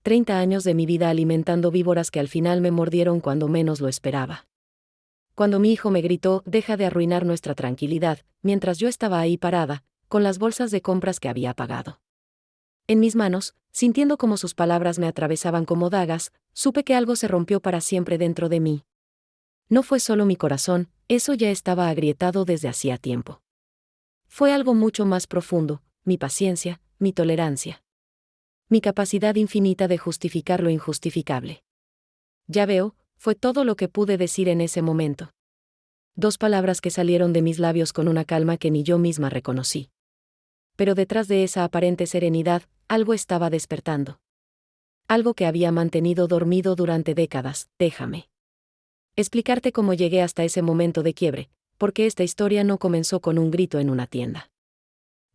30 años de mi vida alimentando víboras que al final me mordieron cuando menos lo esperaba. Cuando mi hijo me gritó, deja de arruinar nuestra tranquilidad, mientras yo estaba ahí parada, con las bolsas de compras que había pagado en mis manos, sintiendo como sus palabras me atravesaban como dagas, supe que algo se rompió para siempre dentro de mí. No fue solo mi corazón, eso ya estaba agrietado desde hacía tiempo. Fue algo mucho más profundo, mi paciencia, mi tolerancia. Mi capacidad infinita de justificar lo injustificable. Ya veo, fue todo lo que pude decir en ese momento. 2 palabras que salieron de mis labios con una calma que ni yo misma reconocí. Pero detrás de esa aparente serenidad, algo estaba despertando. Algo que había mantenido dormido durante décadas. Déjame explicarte cómo llegué hasta ese momento de quiebre, porque esta historia no comenzó con un grito en una tienda.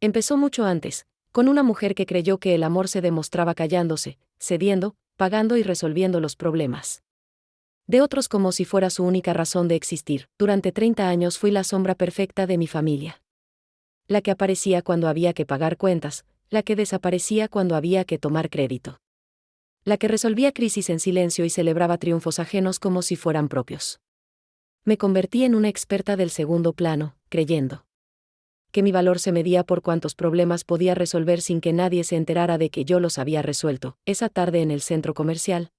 Empezó mucho antes, con una mujer que creyó que el amor se demostraba callándose, cediendo, pagando y resolviendo los problemas de otros como si fuera su única razón de existir. Durante 30 años fui la sombra perfecta de mi familia. La que aparecía cuando había que pagar cuentas, la que desaparecía cuando había que tomar crédito. La que resolvía crisis en silencio y celebraba triunfos ajenos como si fueran propios. Me convertí en una experta del segundo plano, creyendo que mi valor se medía por cuántos problemas podía resolver sin que nadie se enterara de que yo los había resuelto. Esa tarde en el centro comercial,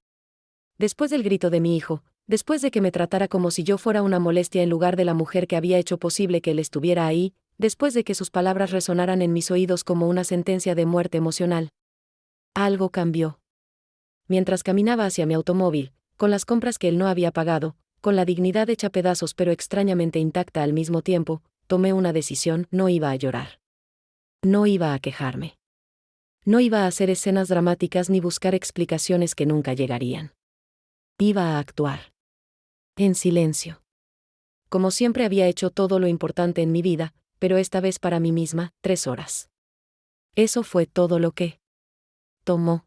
después del grito de mi hijo, después de que me tratara como si yo fuera una molestia en lugar de la mujer que había hecho posible que él estuviera ahí, después de que sus palabras resonaran en mis oídos como una sentencia de muerte emocional. Algo cambió. Mientras caminaba hacia mi automóvil, con las compras que él no había pagado, con la dignidad hecha pedazos pero extrañamente intacta al mismo tiempo, tomé una decisión: no iba a llorar. No iba a quejarme. No iba a hacer escenas dramáticas ni buscar explicaciones que nunca llegarían. Iba a actuar. En silencio. Como siempre había hecho todo lo importante en mi vida, pero esta vez para mí misma, 3 horas. Eso fue todo lo que tomó.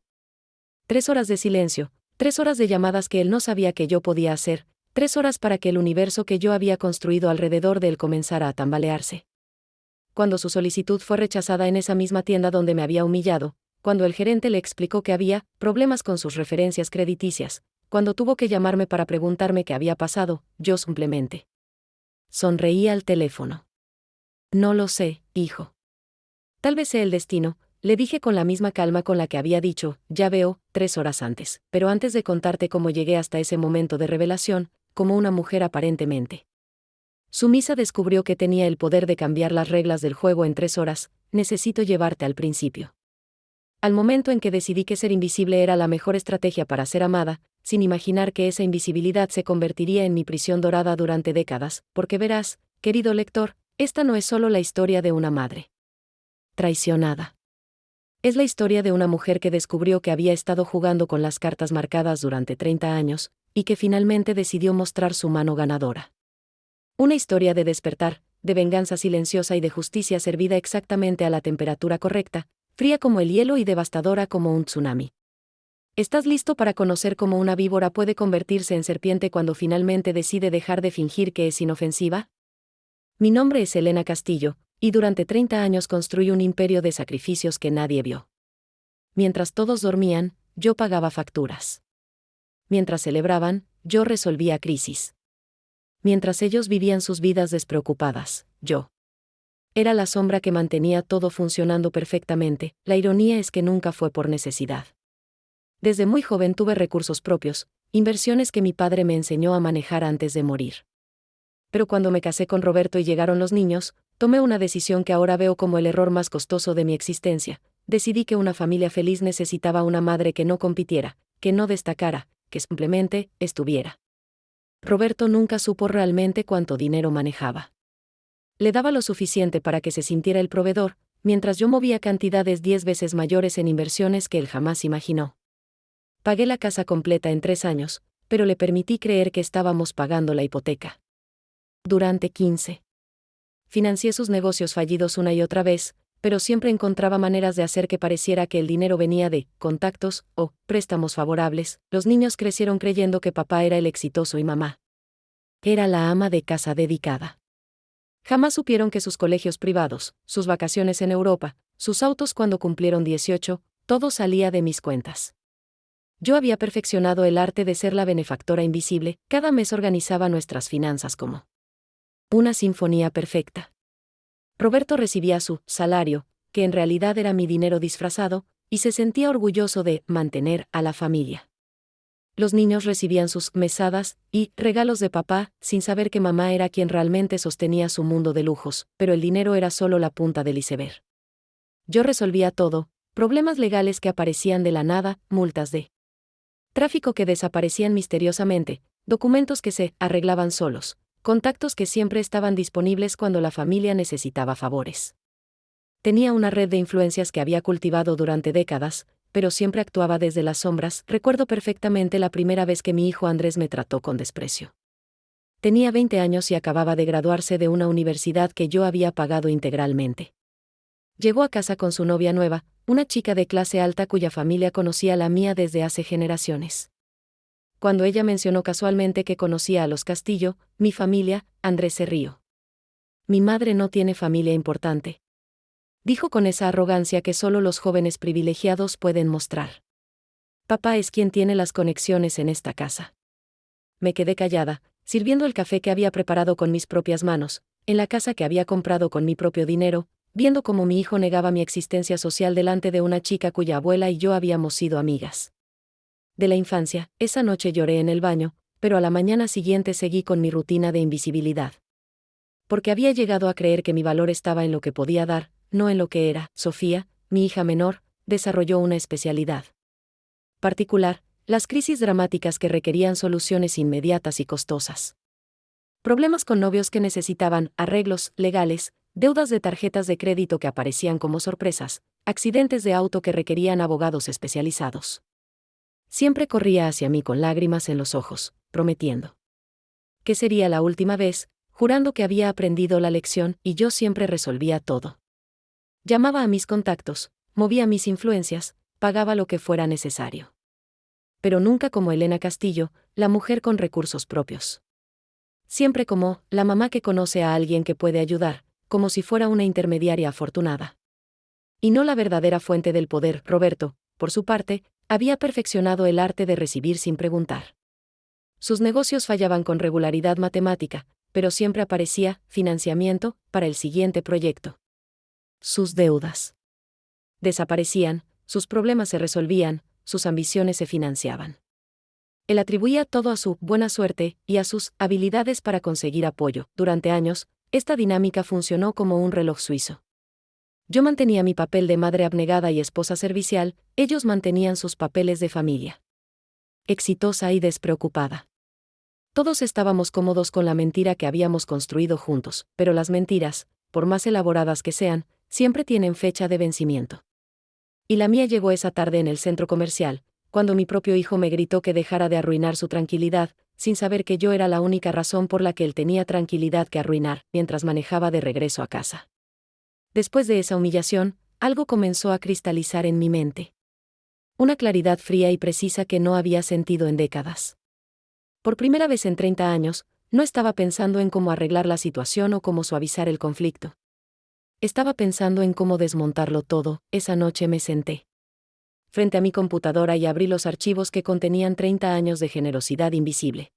3 horas de silencio, 3 horas de llamadas que él no sabía que yo podía hacer, 3 horas para que el universo que yo había construido alrededor de él comenzara a tambalearse. Cuando su solicitud fue rechazada en esa misma tienda donde me había humillado, cuando el gerente le explicó que había problemas con sus referencias crediticias, cuando tuvo que llamarme para preguntarme qué había pasado, yo simplemente sonreí al teléfono. No lo sé, hijo. Tal vez sea el destino, le dije con la misma calma con la que había dicho, ya veo, 3 horas antes, pero antes de contarte cómo llegué hasta ese momento de revelación, como una mujer aparentemente sumisa descubrió que tenía el poder de cambiar las reglas del juego en 3 horas, necesito llevarte al principio. Al momento en que decidí que ser invisible era la mejor estrategia para ser amada, sin imaginar que esa invisibilidad se convertiría en mi prisión dorada durante décadas, porque verás, querido lector, esta no es solo la historia de una madre traicionada. Es la historia de una mujer que descubrió que había estado jugando con las cartas marcadas durante 30 años, y que finalmente decidió mostrar su mano ganadora. Una historia de despertar, de venganza silenciosa y de justicia servida exactamente a la temperatura correcta, fría como el hielo y devastadora como un tsunami. ¿Estás listo para conocer cómo una víbora puede convertirse en serpiente cuando finalmente decide dejar de fingir que es inofensiva? Mi nombre es Elena Castillo, y durante 30 años construí un imperio de sacrificios que nadie vio. Mientras todos dormían, yo pagaba facturas. Mientras celebraban, yo resolvía crisis. Mientras ellos vivían sus vidas despreocupadas, yo era la sombra que mantenía todo funcionando perfectamente. La ironía es que nunca fue por necesidad. Desde muy joven tuve recursos propios, inversiones que mi padre me enseñó a manejar antes de morir. Pero cuando me casé con Roberto y llegaron los niños, tomé una decisión que ahora veo como el error más costoso de mi existencia. Decidí que una familia feliz necesitaba una madre que no compitiera, que no destacara, que simplemente estuviera. Roberto nunca supo realmente cuánto dinero manejaba. Le daba lo suficiente para que se sintiera el proveedor, mientras yo movía cantidades 10 veces mayores en inversiones que él jamás imaginó. Pagué la casa completa en 3 años, pero le permití creer que estábamos pagando la hipoteca. Durante 15. Financié sus negocios fallidos una y otra vez, pero siempre encontraba maneras de hacer que pareciera que el dinero venía de contactos o préstamos favorables. Los niños crecieron creyendo que papá era el exitoso y mamá era la ama de casa dedicada. Jamás supieron que sus colegios privados, sus vacaciones en Europa, sus autos cuando cumplieron 18, todo salía de mis cuentas. Yo había perfeccionado el arte de ser la benefactora invisible, cada mes organizaba nuestras finanzas como una sinfonía perfecta. Roberto recibía su salario, que en realidad era mi dinero disfrazado, y se sentía orgulloso de mantener a la familia. Los niños recibían sus mesadas y regalos de papá, sin saber que mamá era quien realmente sostenía su mundo de lujos, pero el dinero era solo la punta del iceberg. Yo resolvía todo, problemas legales que aparecían de la nada, multas de tráfico que desaparecían misteriosamente, documentos que se arreglaban solos, contactos que siempre estaban disponibles cuando la familia necesitaba favores. Tenía una red de influencias que había cultivado durante décadas, pero siempre actuaba desde las sombras. Recuerdo perfectamente la primera vez que mi hijo Andrés me trató con desprecio. Tenía 20 años y acababa de graduarse de una universidad que yo había pagado integralmente. Llegó a casa con su novia nueva, una chica de clase alta cuya familia conocía a la mía desde hace generaciones. Cuando ella mencionó casualmente que conocía a los Castillo, mi familia, Andrés se rió. Mi madre no tiene familia importante, dijo con esa arrogancia que solo los jóvenes privilegiados pueden mostrar. Papá es quien tiene las conexiones en esta casa. Me quedé callada, sirviendo el café que había preparado con mis propias manos, en la casa que había comprado con mi propio dinero, viendo cómo mi hijo negaba mi existencia social delante de una chica cuya abuela y yo habíamos sido amigas de la infancia. Esa noche lloré en el baño, pero a la mañana siguiente seguí con mi rutina de invisibilidad. Porque había llegado a creer que mi valor estaba en lo que podía dar, no en lo que era. Sofía, mi hija menor, desarrolló una especialidad particular, las crisis dramáticas que requerían soluciones inmediatas y costosas. Problemas con novios que necesitaban arreglos legales, deudas de tarjetas de crédito que aparecían como sorpresas, accidentes de auto que requerían abogados especializados. Siempre corría hacia mí con lágrimas en los ojos, prometiendo que sería la última vez, jurando que había aprendido la lección, y yo siempre resolvía todo. Llamaba a mis contactos, movía mis influencias, pagaba lo que fuera necesario. Pero nunca como Elena Castillo, la mujer con recursos propios. Siempre como la mamá que conoce a alguien que puede ayudar, como si fuera una intermediaria afortunada. Y no la verdadera fuente del poder. Roberto, por su parte, había perfeccionado el arte de recibir sin preguntar. Sus negocios fallaban con regularidad matemática, pero siempre aparecía financiamiento para el siguiente proyecto. Sus deudas desaparecían, sus problemas se resolvían, sus ambiciones se financiaban. Él atribuía todo a su buena suerte y a sus habilidades para conseguir apoyo. Durante años, esta dinámica funcionó como un reloj suizo. Yo mantenía mi papel de madre abnegada y esposa servicial, ellos mantenían sus papeles de familia exitosa y despreocupada. Todos estábamos cómodos con la mentira que habíamos construido juntos, pero las mentiras, por más elaboradas que sean, siempre tienen fecha de vencimiento. Y la mía llegó esa tarde en el centro comercial, cuando mi propio hijo me gritó que dejara de arruinar su tranquilidad, sin saber que yo era la única razón por la que él tenía tranquilidad que arruinar, mientras manejaba de regreso a casa. Después de esa humillación, algo comenzó a cristalizar en mi mente. Una claridad fría y precisa que no había sentido en décadas. Por primera vez en 30 años, no estaba pensando en cómo arreglar la situación o cómo suavizar el conflicto. Estaba pensando en cómo desmontarlo todo. Esa noche me senté frente a mi computadora y abrí los archivos que contenían 30 años de generosidad invisible.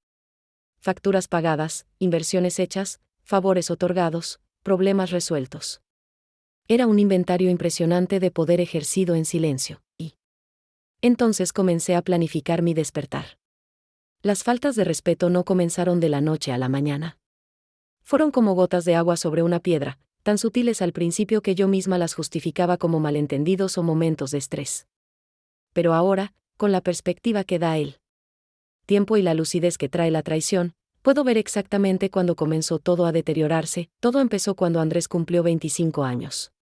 Facturas pagadas, inversiones hechas, favores otorgados, problemas resueltos. Era un inventario impresionante de poder ejercido en silencio, y entonces comencé a planificar mi despertar. Las faltas de respeto no comenzaron de la noche a la mañana. Fueron como gotas de agua sobre una piedra, tan sutiles al principio que yo misma las justificaba como malentendidos o momentos de estrés. Pero ahora, con la perspectiva que da el tiempo y la lucidez que trae la traición, puedo ver exactamente cuándo comenzó todo a deteriorarse. Todo empezó cuando Andrés cumplió 25 años.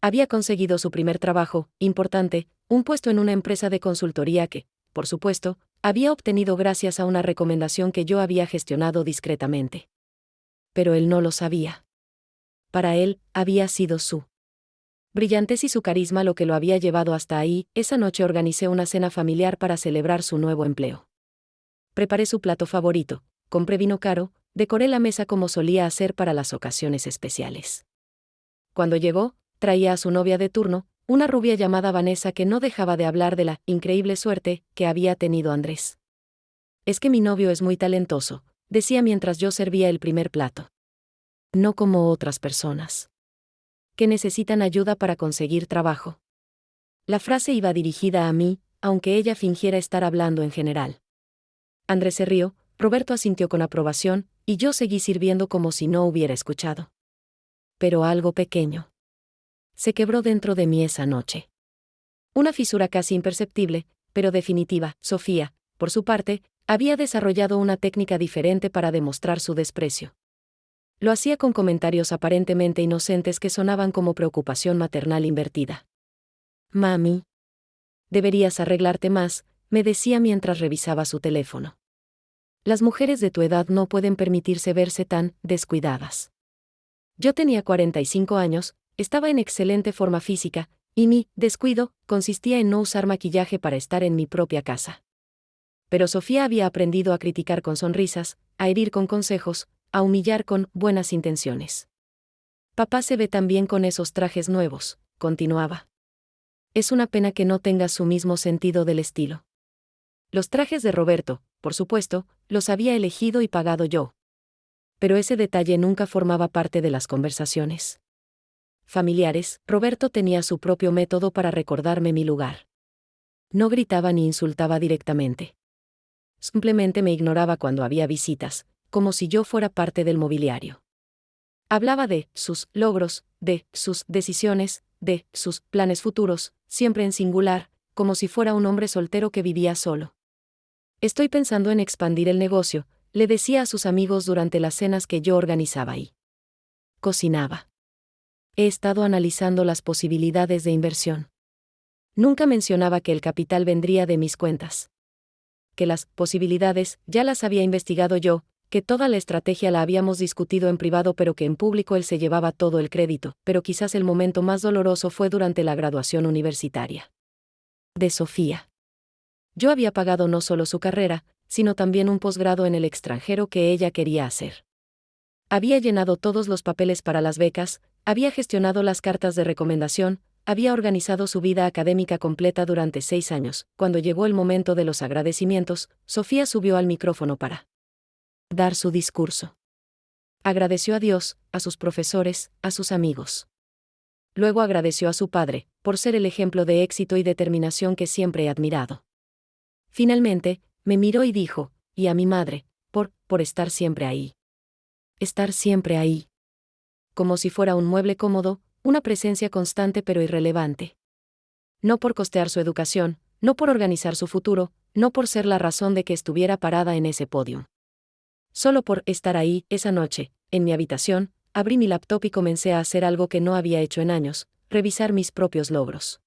Había conseguido su primer trabajo, importante, un puesto en una empresa de consultoría que, por supuesto, había obtenido gracias a una recomendación que yo había gestionado discretamente. Pero él no lo sabía. Para él, había sido su brillantez y su carisma lo que lo había llevado hasta ahí. Esa noche organicé una cena familiar para celebrar su nuevo empleo. Preparé su plato favorito, compré vino caro, decoré la mesa como solía hacer para las ocasiones especiales. Cuando llegó, traía a su novia de turno, una rubia llamada Vanessa que no dejaba de hablar de la increíble suerte que había tenido Andrés. Es que mi novio es muy talentoso, decía mientras yo servía el primer plato. No como otras personas que necesitan ayuda para conseguir trabajo. La frase iba dirigida a mí, aunque ella fingiera estar hablando en general. Andrés se rió, Roberto asintió con aprobación, y yo seguí sirviendo como si no hubiera escuchado. Pero algo pequeño se quebró dentro de mí esa noche. Una fisura casi imperceptible, pero definitiva. Sofía, por su parte, había desarrollado una técnica diferente para demostrar su desprecio. Lo hacía con comentarios aparentemente inocentes que sonaban como preocupación maternal invertida. Mami, deberías arreglarte más, me decía mientras revisaba su teléfono. Las mujeres de tu edad no pueden permitirse verse tan descuidadas. Yo tenía 45 años, estaba en excelente forma física, y mi descuido consistía en no usar maquillaje para estar en mi propia casa. Pero Sofía había aprendido a criticar con sonrisas, a herir con consejos, a humillar con buenas intenciones. Papá se ve tan bien con esos trajes nuevos, continuaba. Es una pena que no tengas su mismo sentido del estilo. Los trajes de Roberto, por supuesto, los había elegido y pagado yo. Pero ese detalle nunca formaba parte de las conversaciones familiares. Roberto tenía su propio método para recordarme mi lugar. No gritaba ni insultaba directamente. Simplemente me ignoraba cuando había visitas, como si yo fuera parte del mobiliario. Hablaba de sus logros, de sus decisiones, de sus planes futuros, siempre en singular, como si fuera un hombre soltero que vivía solo. Estoy pensando en expandir el negocio, le decía a sus amigos durante las cenas que yo organizaba y cocinaba. He estado analizando las posibilidades de inversión. Nunca mencionaba que el capital vendría de mis cuentas. Que las posibilidades ya las había investigado yo, que toda la estrategia la habíamos discutido en privado pero que en público él se llevaba todo el crédito, pero quizás el momento más doloroso fue durante la graduación universitaria de Sofía. Yo había pagado no solo su carrera, sino también un posgrado en el extranjero que ella quería hacer. Había llenado todos los papeles para las becas, había gestionado las cartas de recomendación, había organizado su vida académica completa durante 6 años. Cuando llegó el momento de los agradecimientos, Sofía subió al micrófono para dar su discurso. Agradeció a Dios, a sus profesores, a sus amigos. Luego agradeció a su padre, por ser el ejemplo de éxito y determinación que siempre he admirado. Finalmente, me miró y dijo, y a mi madre, por estar siempre ahí. Estar siempre ahí. Como si fuera un mueble cómodo, una presencia constante pero irrelevante. No por costear su educación, no por organizar su futuro, no por ser la razón de que estuviera parada en ese podio. Solo por estar ahí. Esa noche, en mi habitación, abrí mi laptop y comencé a hacer algo que no había hecho en años, revisar mis propios logros.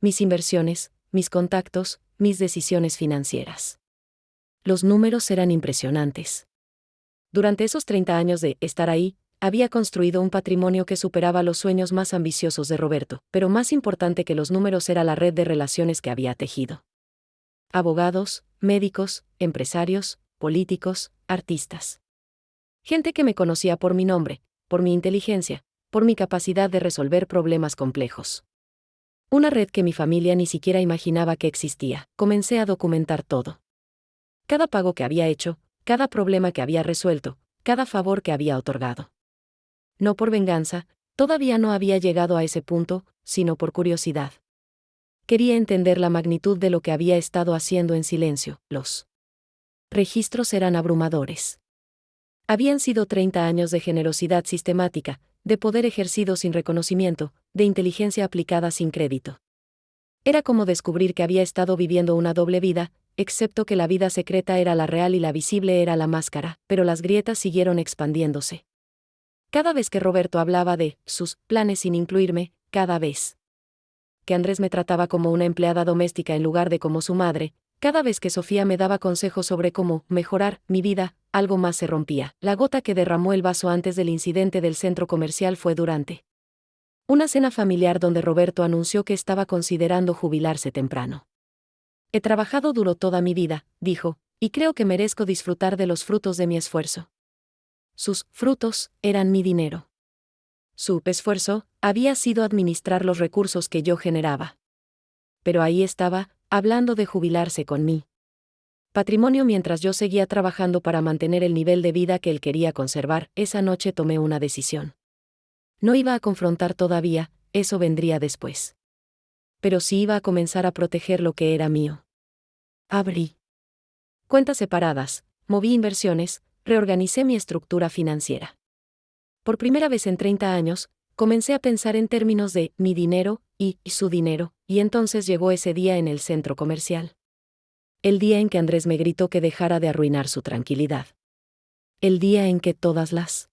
Mis inversiones, mis contactos, mis decisiones financieras. Los números eran impresionantes. Durante esos 30 años de estar ahí, había construido un patrimonio que superaba los sueños más ambiciosos de Roberto, pero más importante que los números era la red de relaciones que había tejido. Abogados, médicos, empresarios, políticos, artistas. Gente que me conocía por mi nombre, por mi inteligencia, por mi capacidad de resolver problemas complejos. Una red que mi familia ni siquiera imaginaba que existía. Comencé a documentar todo. Cada pago que había hecho, cada problema que había resuelto, cada favor que había otorgado. No por venganza, todavía no había llegado a ese punto, sino por curiosidad. Quería entender la magnitud de lo que había estado haciendo en silencio. Los registros eran abrumadores. Habían sido 30 años de generosidad sistemática, de poder ejercido sin reconocimiento, de inteligencia aplicada sin crédito. Era como descubrir que había estado viviendo una doble vida, excepto que la vida secreta era la real y la visible era la máscara, pero las grietas siguieron expandiéndose. Cada vez que Roberto hablaba de sus planes sin incluirme, cada vez que Andrés me trataba como una empleada doméstica en lugar de como su madre, cada vez que Sofía me daba consejos sobre cómo mejorar mi vida, algo más se rompía. La gota que derramó el vaso antes del incidente del centro comercial fue durante una cena familiar donde Roberto anunció que estaba considerando jubilarse temprano. He trabajado duro toda mi vida, dijo, y creo que merezco disfrutar de los frutos de mi esfuerzo. Sus frutos eran mi dinero. Su esfuerzo había sido administrar los recursos que yo generaba. Pero ahí estaba, hablando de jubilarse con mí. Patrimonio mientras yo seguía trabajando para mantener el nivel de vida que él quería conservar. Esa noche tomé una decisión. No iba a confrontar todavía, eso vendría después. Pero sí iba a comenzar a proteger lo que era mío. Abrí cuentas separadas, moví inversiones, reorganicé mi estructura financiera. Por primera vez en 30 años, comencé a pensar en términos de mi dinero y su dinero, y entonces llegó ese día en el centro comercial. El día en que Andrés me gritó que dejara de arruinar su tranquilidad. El día en que todas las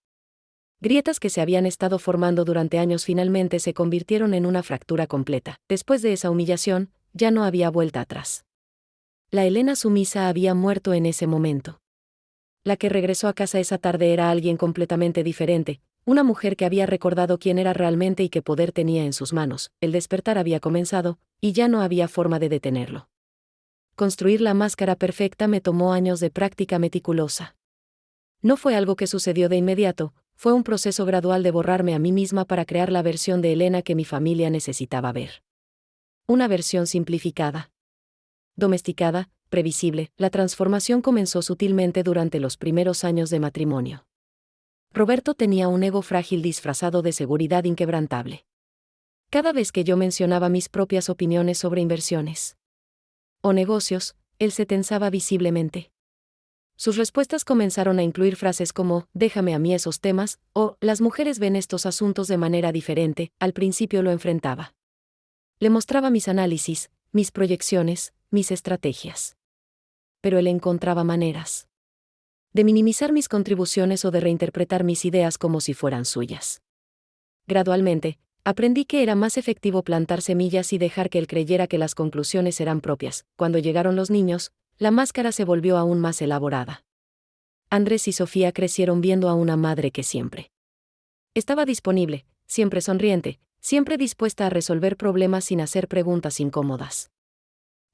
grietas que se habían estado formando durante años finalmente se convirtieron en una fractura completa. Después de esa humillación, ya no había vuelta atrás. La Elena sumisa había muerto en ese momento. La que regresó a casa esa tarde era alguien completamente diferente, una mujer que había recordado quién era realmente y qué poder tenía en sus manos. El despertar había comenzado, y ya no había forma de detenerlo. Construir la máscara perfecta me tomó años de práctica meticulosa. No fue algo que sucedió de inmediato, fue un proceso gradual de borrarme a mí misma para crear la versión de Elena que mi familia necesitaba ver. Una versión simplificada, domesticada, previsible. La transformación comenzó sutilmente durante los primeros años de matrimonio. Roberto tenía un ego frágil disfrazado de seguridad inquebrantable. Cada vez que yo mencionaba mis propias opiniones sobre inversiones o negocios, él se tensaba visiblemente. Sus respuestas comenzaron a incluir frases como, déjame a mí esos temas, o, las mujeres ven estos asuntos de manera diferente. Al principio lo enfrentaba. Le mostraba mis análisis, mis proyecciones, mis estrategias. Pero él encontraba maneras de minimizar mis contribuciones o de reinterpretar mis ideas como si fueran suyas. Gradualmente, aprendí que era más efectivo plantar semillas y dejar que él creyera que las conclusiones eran propias. Cuando llegaron los niños, la máscara se volvió aún más elaborada. Andrés y Sofía crecieron viendo a una madre que siempre estaba disponible, siempre sonriente, siempre dispuesta a resolver problemas sin hacer preguntas incómodas.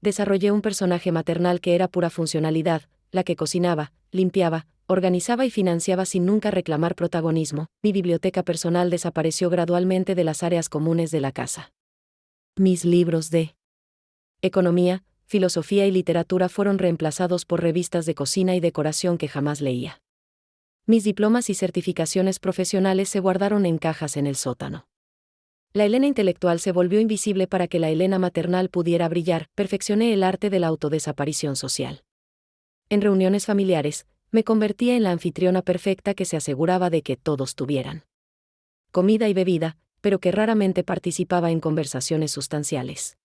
Desarrollé un personaje maternal que era pura funcionalidad, la que cocinaba, limpiaba, organizaba y financiaba sin nunca reclamar protagonismo. Mi biblioteca personal desapareció gradualmente de las áreas comunes de la casa. Mis libros de economía, filosofía y literatura fueron reemplazados por revistas de cocina y decoración que jamás leía. Mis diplomas y certificaciones profesionales se guardaron en cajas en el sótano. La Elena intelectual se volvió invisible para que la Elena maternal pudiera brillar. Perfeccioné el arte de la autodesaparición social. En reuniones familiares, me convertía en la anfitriona perfecta que se aseguraba de que todos tuvieran comida y bebida, pero que raramente participaba en conversaciones sustanciales.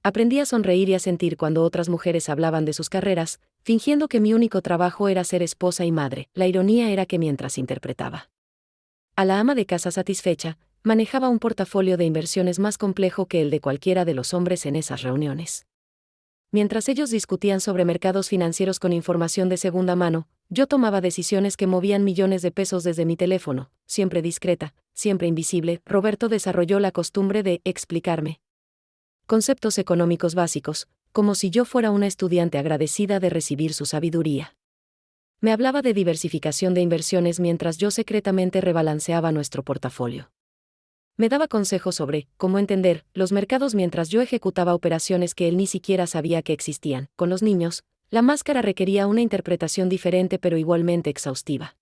Aprendí a sonreír y a sentir cuando otras mujeres hablaban de sus carreras, fingiendo que mi único trabajo era ser esposa y madre. La ironía era que mientras interpretaba a la ama de casa satisfecha, manejaba un portafolio de inversiones más complejo que el de cualquiera de los hombres en esas reuniones. Mientras ellos discutían sobre mercados financieros con información de segunda mano, yo tomaba decisiones que movían millones de pesos desde mi teléfono, siempre discreta, siempre invisible. Roberto desarrolló la costumbre de explicarme conceptos económicos básicos, como si yo fuera una estudiante agradecida de recibir su sabiduría. Me hablaba de diversificación de inversiones mientras yo secretamente rebalanceaba nuestro portafolio. Me daba consejos sobre cómo entender los mercados mientras yo ejecutaba operaciones que él ni siquiera sabía que existían. Con los niños, la máscara requería una interpretación diferente pero igualmente exhaustiva.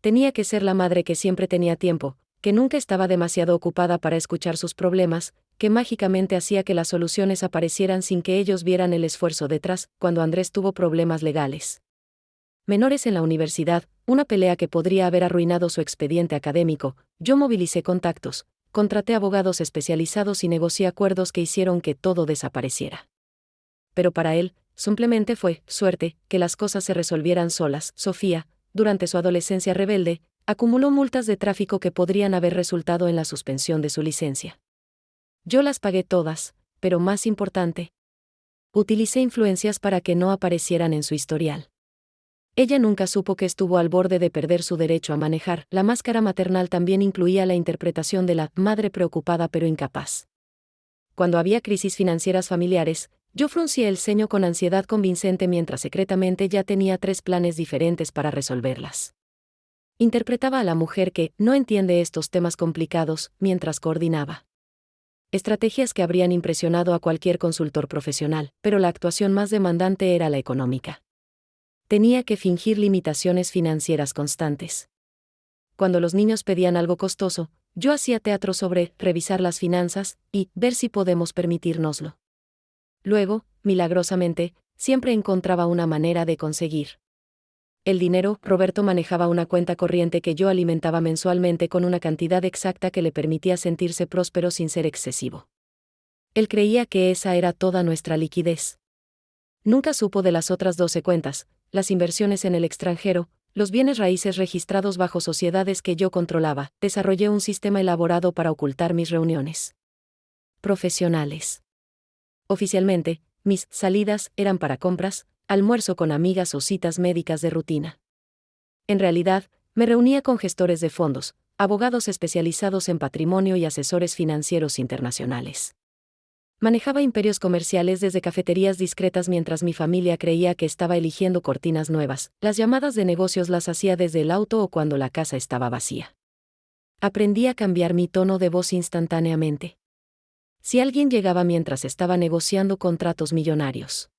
Tenía que ser la madre que siempre tenía tiempo, que nunca estaba demasiado ocupada para escuchar sus problemas, que mágicamente hacía que las soluciones aparecieran sin que ellos vieran el esfuerzo detrás. Cuando Andrés tuvo problemas legales menores en la universidad, una pelea que podría haber arruinado su expediente académico, yo movilicé contactos, contraté abogados especializados y negocié acuerdos que hicieron que todo desapareciera. Pero para él, simplemente fue suerte que las cosas se resolvieran solas. Sofía, durante su adolescencia rebelde, acumuló multas de tráfico que podrían haber resultado en la suspensión de su licencia. Yo las pagué todas, pero más importante, utilicé influencias para que no aparecieran en su historial. Ella nunca supo que estuvo al borde de perder su derecho a manejar. La máscara maternal también incluía la interpretación de la madre preocupada pero incapaz. Cuando había crisis financieras familiares, yo fruncía el ceño con ansiedad convincente mientras secretamente ya tenía 3 planes diferentes para resolverlas. Interpretaba a la mujer que no entiende estos temas complicados mientras coordinaba estrategias que habrían impresionado a cualquier consultor profesional, pero la actuación más demandante era la económica. Tenía que fingir limitaciones financieras constantes. Cuando los niños pedían algo costoso, yo hacía teatro sobre revisar las finanzas y ver si podemos permitírnoslo. Luego, milagrosamente, siempre encontraba una manera de conseguir el dinero. Roberto manejaba una cuenta corriente que yo alimentaba mensualmente con una cantidad exacta que le permitía sentirse próspero sin ser excesivo. Él creía que esa era toda nuestra liquidez. Nunca supo de las otras 12 cuentas, las inversiones en el extranjero, los bienes raíces registrados bajo sociedades que yo controlaba. Desarrollé un sistema elaborado para ocultar mis reuniones profesionales. Oficialmente, mis salidas eran para compras, almuerzo con amigas o citas médicas de rutina. En realidad, me reunía con gestores de fondos, abogados especializados en patrimonio y asesores financieros internacionales. Manejaba imperios comerciales desde cafeterías discretas mientras mi familia creía que estaba eligiendo cortinas nuevas. Las llamadas de negocios las hacía desde el auto o cuando la casa estaba vacía. Aprendí a cambiar mi tono de voz instantáneamente. Si alguien llegaba mientras estaba negociando contratos millonarios,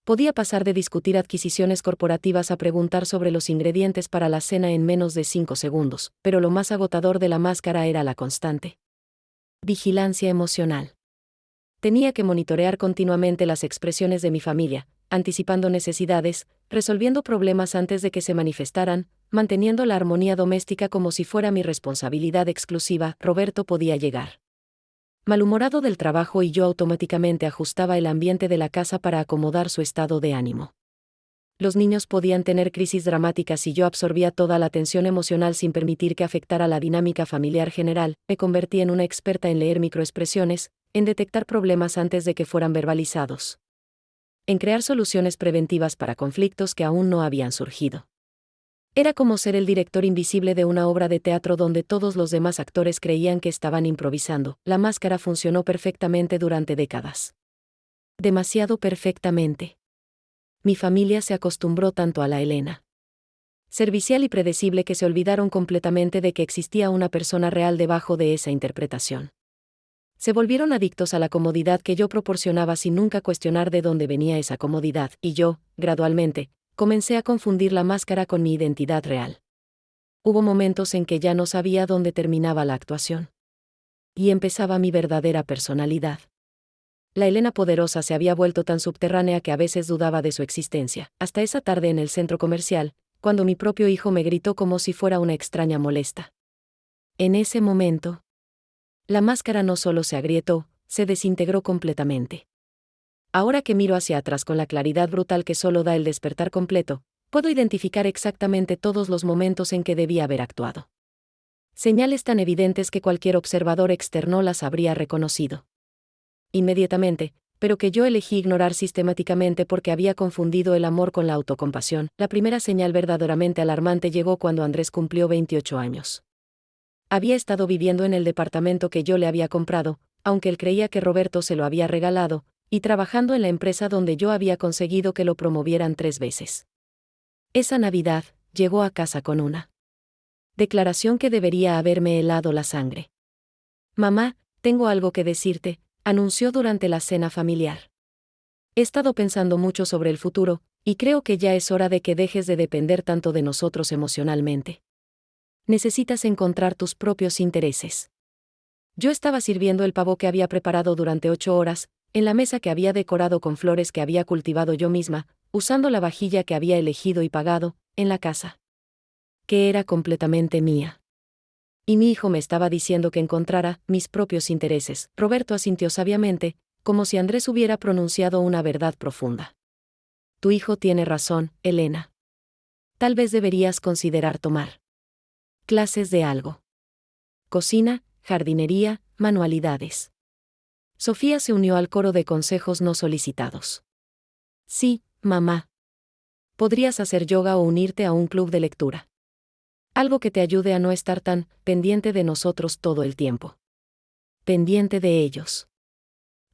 podía pasar de discutir adquisiciones corporativas a preguntar sobre los ingredientes para la cena en menos de 5 segundos, pero lo más agotador de la máscara era la constante vigilancia emocional. Tenía que monitorear continuamente las expresiones de mi familia, anticipando necesidades, resolviendo problemas antes de que se manifestaran, manteniendo la armonía doméstica como si fuera mi responsabilidad exclusiva. Roberto podía llegar malhumorado del trabajo y yo automáticamente ajustaba el ambiente de la casa para acomodar su estado de ánimo. Los niños podían tener crisis dramáticas y yo absorbía toda la tensión emocional sin permitir que afectara la dinámica familiar general. Me convertí en una experta en leer microexpresiones, en detectar problemas antes de que fueran verbalizados, en crear soluciones preventivas para conflictos que aún no habían surgido. Era como ser el director invisible de una obra de teatro donde todos los demás actores creían que estaban improvisando. La máscara funcionó perfectamente durante décadas. Demasiado perfectamente. Mi familia se acostumbró tanto a la Elena servicial y predecible que se olvidaron completamente de que existía una persona real debajo de esa interpretación. Se volvieron adictos a la comodidad que yo proporcionaba sin nunca cuestionar de dónde venía esa comodidad, y yo, gradualmente, comencé a confundir la máscara con mi identidad real. Hubo momentos en que ya no sabía dónde terminaba la actuación y empezaba mi verdadera personalidad. La Elena poderosa se había vuelto tan subterránea que a veces dudaba de su existencia, hasta esa tarde en el centro comercial, cuando mi propio hijo me gritó como si fuera una extraña molesta. En ese momento, la máscara no solo se agrietó, se desintegró completamente. Ahora que miro hacia atrás con la claridad brutal que solo da el despertar completo, puedo identificar exactamente todos los momentos en que debía haber actuado. Señales tan evidentes que cualquier observador externo las habría reconocido inmediatamente, pero que yo elegí ignorar sistemáticamente porque había confundido el amor con la autocompasión. La primera señal verdaderamente alarmante llegó cuando Andrés cumplió 28 años. Había estado viviendo en el departamento que yo le había comprado, aunque él creía que Roberto se lo había regalado, y trabajando en la empresa donde yo había conseguido que lo promovieran 3 veces. Esa Navidad, llegó a casa con una declaración que debería haberme helado la sangre. Mamá, tengo algo que decirte, anunció durante la cena familiar. He estado pensando mucho sobre el futuro, y creo que ya es hora de que dejes de depender tanto de nosotros emocionalmente. Necesitas encontrar tus propios intereses. Yo estaba sirviendo el pavo que había preparado durante 8 horas, en la mesa que había decorado con flores que había cultivado yo misma, usando la vajilla que había elegido y pagado, en la casa que era completamente mía. Y mi hijo me estaba diciendo que encontrara mis propios intereses. Roberto asintió sabiamente, como si Andrés hubiera pronunciado una verdad profunda. Tu hijo tiene razón, Elena. Tal vez deberías considerar tomar clases de algo. Cocina, jardinería, manualidades. Sofía se unió al coro de consejos no solicitados. Sí, mamá. Podrías hacer yoga o unirte a un club de lectura. Algo que te ayude a no estar tan pendiente de nosotros todo el tiempo. Pendiente de ellos.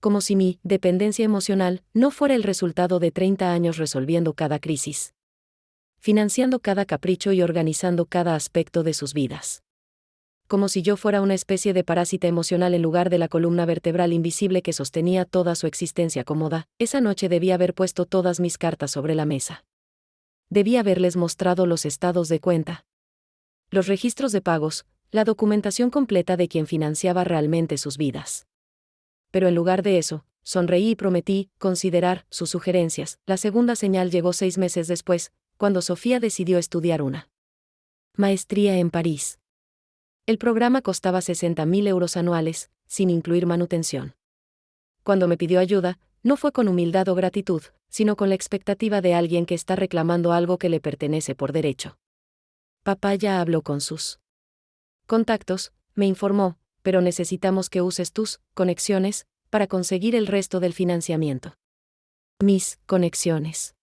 Como si mi dependencia emocional no fuera el resultado de 30 años resolviendo cada crisis financiando cada capricho y organizando cada aspecto de sus vidas. Como si yo fuera una especie de parásita emocional en lugar de la columna vertebral invisible que sostenía toda su existencia cómoda, esa noche debía haber puesto todas mis cartas sobre la mesa. Debía haberles mostrado los estados de cuenta, los registros de pagos, la documentación completa de quien financiaba realmente sus vidas. Pero en lugar de eso, sonreí y prometí considerar sus sugerencias. La segunda señal llegó 6 meses después, cuando Sofía decidió estudiar una maestría en París. El programa costaba 60.000 euros anuales, sin incluir manutención. Cuando me pidió ayuda, no fue con humildad o gratitud, sino con la expectativa de alguien que está reclamando algo que le pertenece por derecho. Papá ya habló con sus contactos, me informó, pero necesitamos que uses tus conexiones para conseguir el resto del financiamiento. Mis conexiones.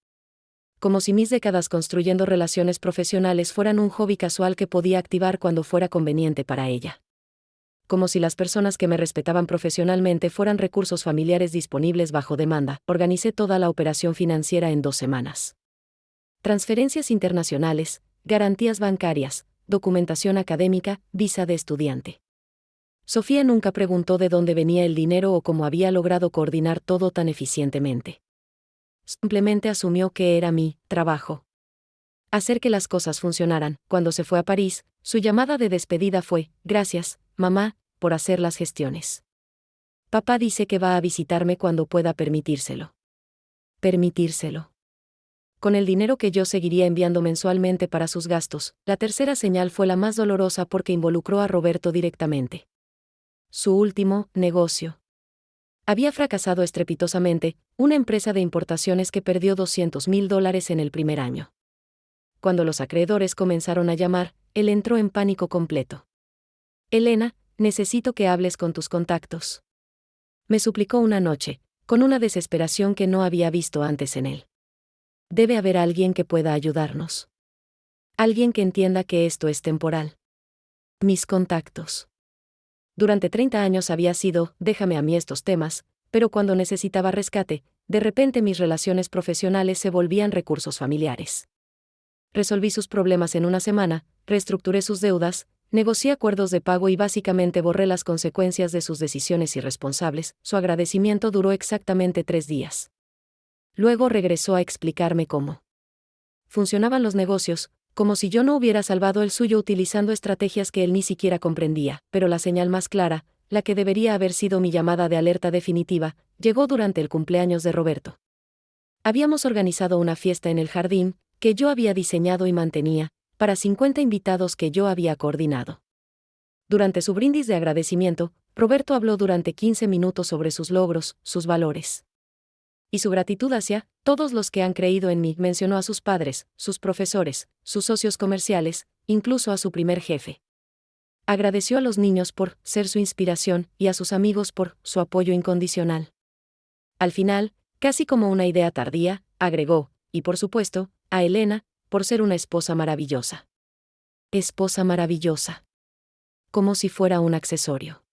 Como si mis décadas construyendo relaciones profesionales fueran un hobby casual que podía activar cuando fuera conveniente para ella. Como si las personas que me respetaban profesionalmente fueran recursos familiares disponibles bajo demanda, organicé toda la operación financiera en 2 semanas. Transferencias internacionales, garantías bancarias, documentación académica, visa de estudiante. Sofía nunca preguntó de dónde venía el dinero o cómo había logrado coordinar todo tan eficientemente. Simplemente asumió que era mi trabajo hacer que las cosas funcionaran. Cuando se fue a París, su llamada de despedida fue: gracias, mamá, por hacer las gestiones. Papá dice que va a visitarme cuando pueda permitírselo. Permitírselo. Con el dinero que yo seguiría enviando mensualmente para sus gastos, la tercera señal fue la más dolorosa porque involucró a Roberto directamente. Su último negocio había fracasado estrepitosamente, una empresa de importaciones que perdió $200.000 en el primer año. Cuando los acreedores comenzaron a llamar, él entró en pánico completo. Elena, necesito que hables con tus contactos. Me suplicó una noche, con una desesperación que no había visto antes en él. Debe haber alguien que pueda ayudarnos. Alguien que entienda que esto es temporal. Mis contactos. Durante 30 años había sido, déjame a mí estos temas, pero cuando necesitaba rescate, de repente mis relaciones profesionales se volvían recursos familiares. Resolví sus problemas en una semana, reestructuré sus deudas, negocié acuerdos de pago y básicamente borré las consecuencias de sus decisiones irresponsables. Su agradecimiento duró exactamente 3 días. Luego regresó a explicarme cómo funcionaban los negocios, como si yo no hubiera salvado el suyo utilizando estrategias que él ni siquiera comprendía, pero la señal más clara, la que debería haber sido mi llamada de alerta definitiva, llegó durante el cumpleaños de Roberto. Habíamos organizado una fiesta en el jardín, que yo había diseñado y mantenía, para 50 invitados que yo había coordinado. Durante su brindis de agradecimiento, Roberto habló durante 15 minutos sobre sus logros, sus valores y su gratitud hacia todos los que han creído en mí. Mencionó a sus padres, sus profesores, sus socios comerciales, incluso a su primer jefe. Agradeció a los niños por ser su inspiración y a sus amigos por su apoyo incondicional. Al final, casi como una idea tardía, agregó, y por supuesto, a Elena, por ser una esposa maravillosa. Esposa maravillosa. Como si fuera un accesorio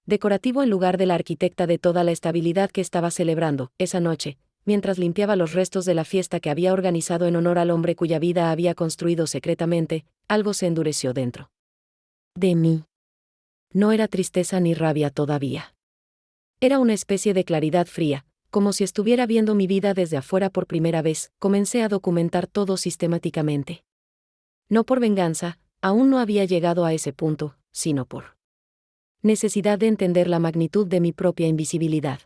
decorativo en lugar de la arquitecta de toda la estabilidad que estaba celebrando. Esa noche, mientras limpiaba los restos de la fiesta que había organizado en honor al hombre cuya vida había construido secretamente, algo se endureció dentro de mí. No era tristeza ni rabia todavía. Era una especie de claridad fría, como si estuviera viendo mi vida desde afuera por primera vez. Comencé a documentar todo sistemáticamente. No por venganza, aún no había llegado a ese punto, sino por necesidad de entender la magnitud de mi propia invisibilidad.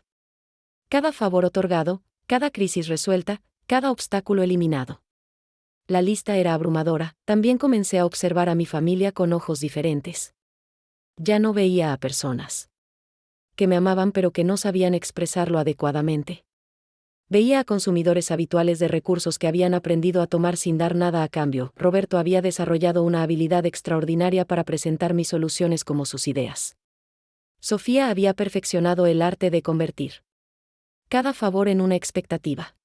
Cada favor otorgado, cada crisis resuelta, cada obstáculo eliminado. La lista era abrumadora. También comencé a observar a mi familia con ojos diferentes. Ya no veía a personas que me amaban pero que no sabían expresarlo adecuadamente. Veía a consumidores habituales de recursos que habían aprendido a tomar sin dar nada a cambio. Roberto había desarrollado una habilidad extraordinaria para presentar mis soluciones como sus ideas. Sofía había perfeccionado el arte de convertir cada favor en una expectativa.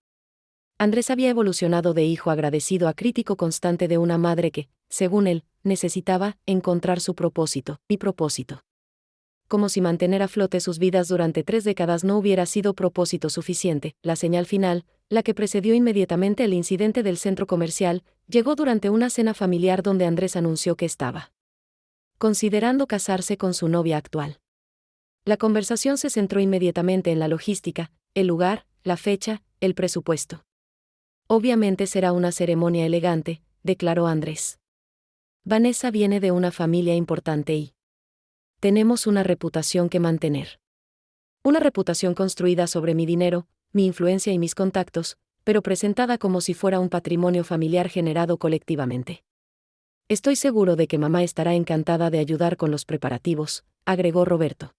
Andrés había evolucionado de hijo agradecido a crítico constante de una madre que, según él, necesitaba encontrar su propósito, mi propósito. Como si mantener a flote sus vidas durante 3 décadas no hubiera sido propósito suficiente, la señal final, la que precedió inmediatamente el incidente del centro comercial, llegó durante una cena familiar donde Andrés anunció que estaba considerando casarse con su novia actual. La conversación se centró inmediatamente en la logística, el lugar, la fecha, el presupuesto. Obviamente será una ceremonia elegante, declaró Andrés. Vanessa viene de una familia importante y tenemos una reputación que mantener. Una reputación construida sobre mi dinero, mi influencia y mis contactos, pero presentada como si fuera un patrimonio familiar generado colectivamente. Estoy seguro de que mamá estará encantada de ayudar con los preparativos, agregó Roberto.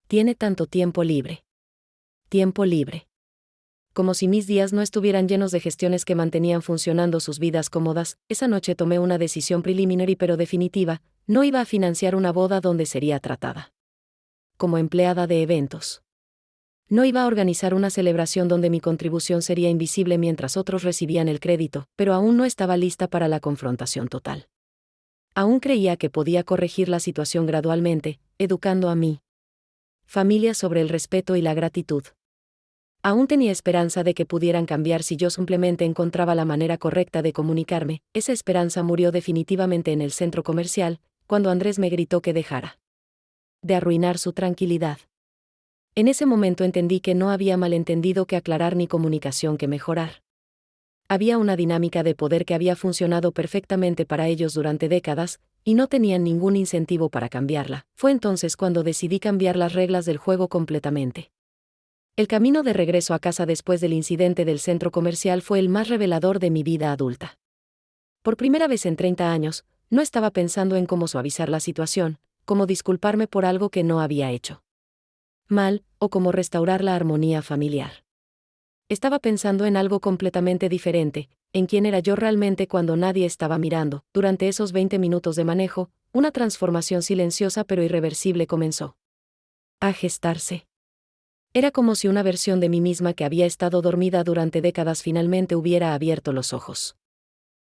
Tiene tanto tiempo libre. Tiempo libre. Como si mis días no estuvieran llenos de gestiones que mantenían funcionando sus vidas cómodas, esa noche tomé una decisión preliminar pero definitiva: no iba a financiar una boda donde sería tratada como empleada de eventos. No iba a organizar una celebración donde mi contribución sería invisible mientras otros recibían el crédito, pero aún no estaba lista para la confrontación total. Aún creía que podía corregir la situación gradualmente, educando a mi familia sobre el respeto y la gratitud. Aún tenía esperanza de que pudieran cambiar si yo simplemente encontraba la manera correcta de comunicarme. Esa esperanza murió definitivamente en el centro comercial, cuando Andrés me gritó que dejara de arruinar su tranquilidad. En ese momento entendí que no había malentendido que aclarar ni comunicación que mejorar. Había una dinámica de poder que había funcionado perfectamente para ellos durante décadas, y no tenían ningún incentivo para cambiarla. Fue entonces cuando decidí cambiar las reglas del juego completamente. El camino de regreso a casa después del incidente del centro comercial fue el más revelador de mi vida adulta. Por primera vez en 30 años, no estaba pensando en cómo suavizar la situación, cómo disculparme por algo que no había hecho mal, o cómo restaurar la armonía familiar. Estaba pensando en algo completamente diferente, en quién era yo realmente cuando nadie estaba mirando. Durante esos 20 minutos de manejo, una transformación silenciosa pero irreversible comenzó a gestarse. Era como si una versión de mí misma que había estado dormida durante décadas finalmente hubiera abierto los ojos.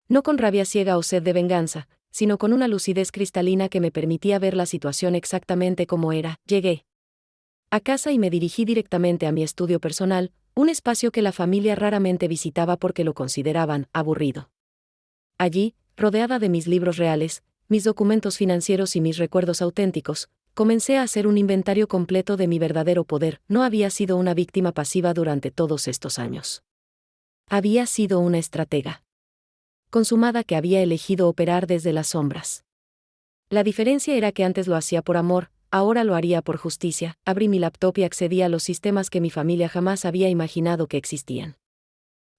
No con rabia ciega o sed de venganza, sino con una lucidez cristalina que me permitía ver la situación exactamente como era. Llegué a casa y me dirigí directamente a mi estudio personal, un espacio que la familia raramente visitaba porque lo consideraban aburrido. Allí, rodeada de mis libros reales, mis documentos financieros y mis recuerdos auténticos, comencé a hacer un inventario completo de mi verdadero poder. No había sido una víctima pasiva durante todos estos años. Había sido una estratega consumada que había elegido operar desde las sombras. La diferencia era que antes lo hacía por amor, ahora lo haría por justicia. Abrí mi laptop y accedí a los sistemas que mi familia jamás había imaginado que existían.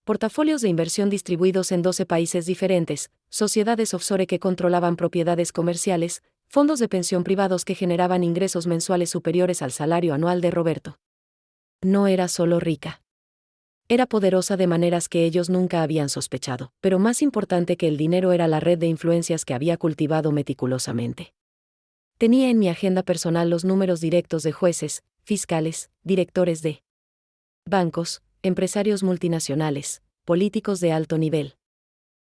Portafolios de inversión distribuidos en 12 países diferentes, sociedades offshore que controlaban propiedades comerciales, fondos de pensión privados que generaban ingresos mensuales superiores al salario anual de Roberto. No era solo rica. Era poderosa de maneras que ellos nunca habían sospechado, pero más importante que el dinero era la red de influencias que había cultivado meticulosamente. Tenía en mi agenda personal los números directos de jueces, fiscales, directores de bancos, empresarios multinacionales, políticos de alto nivel.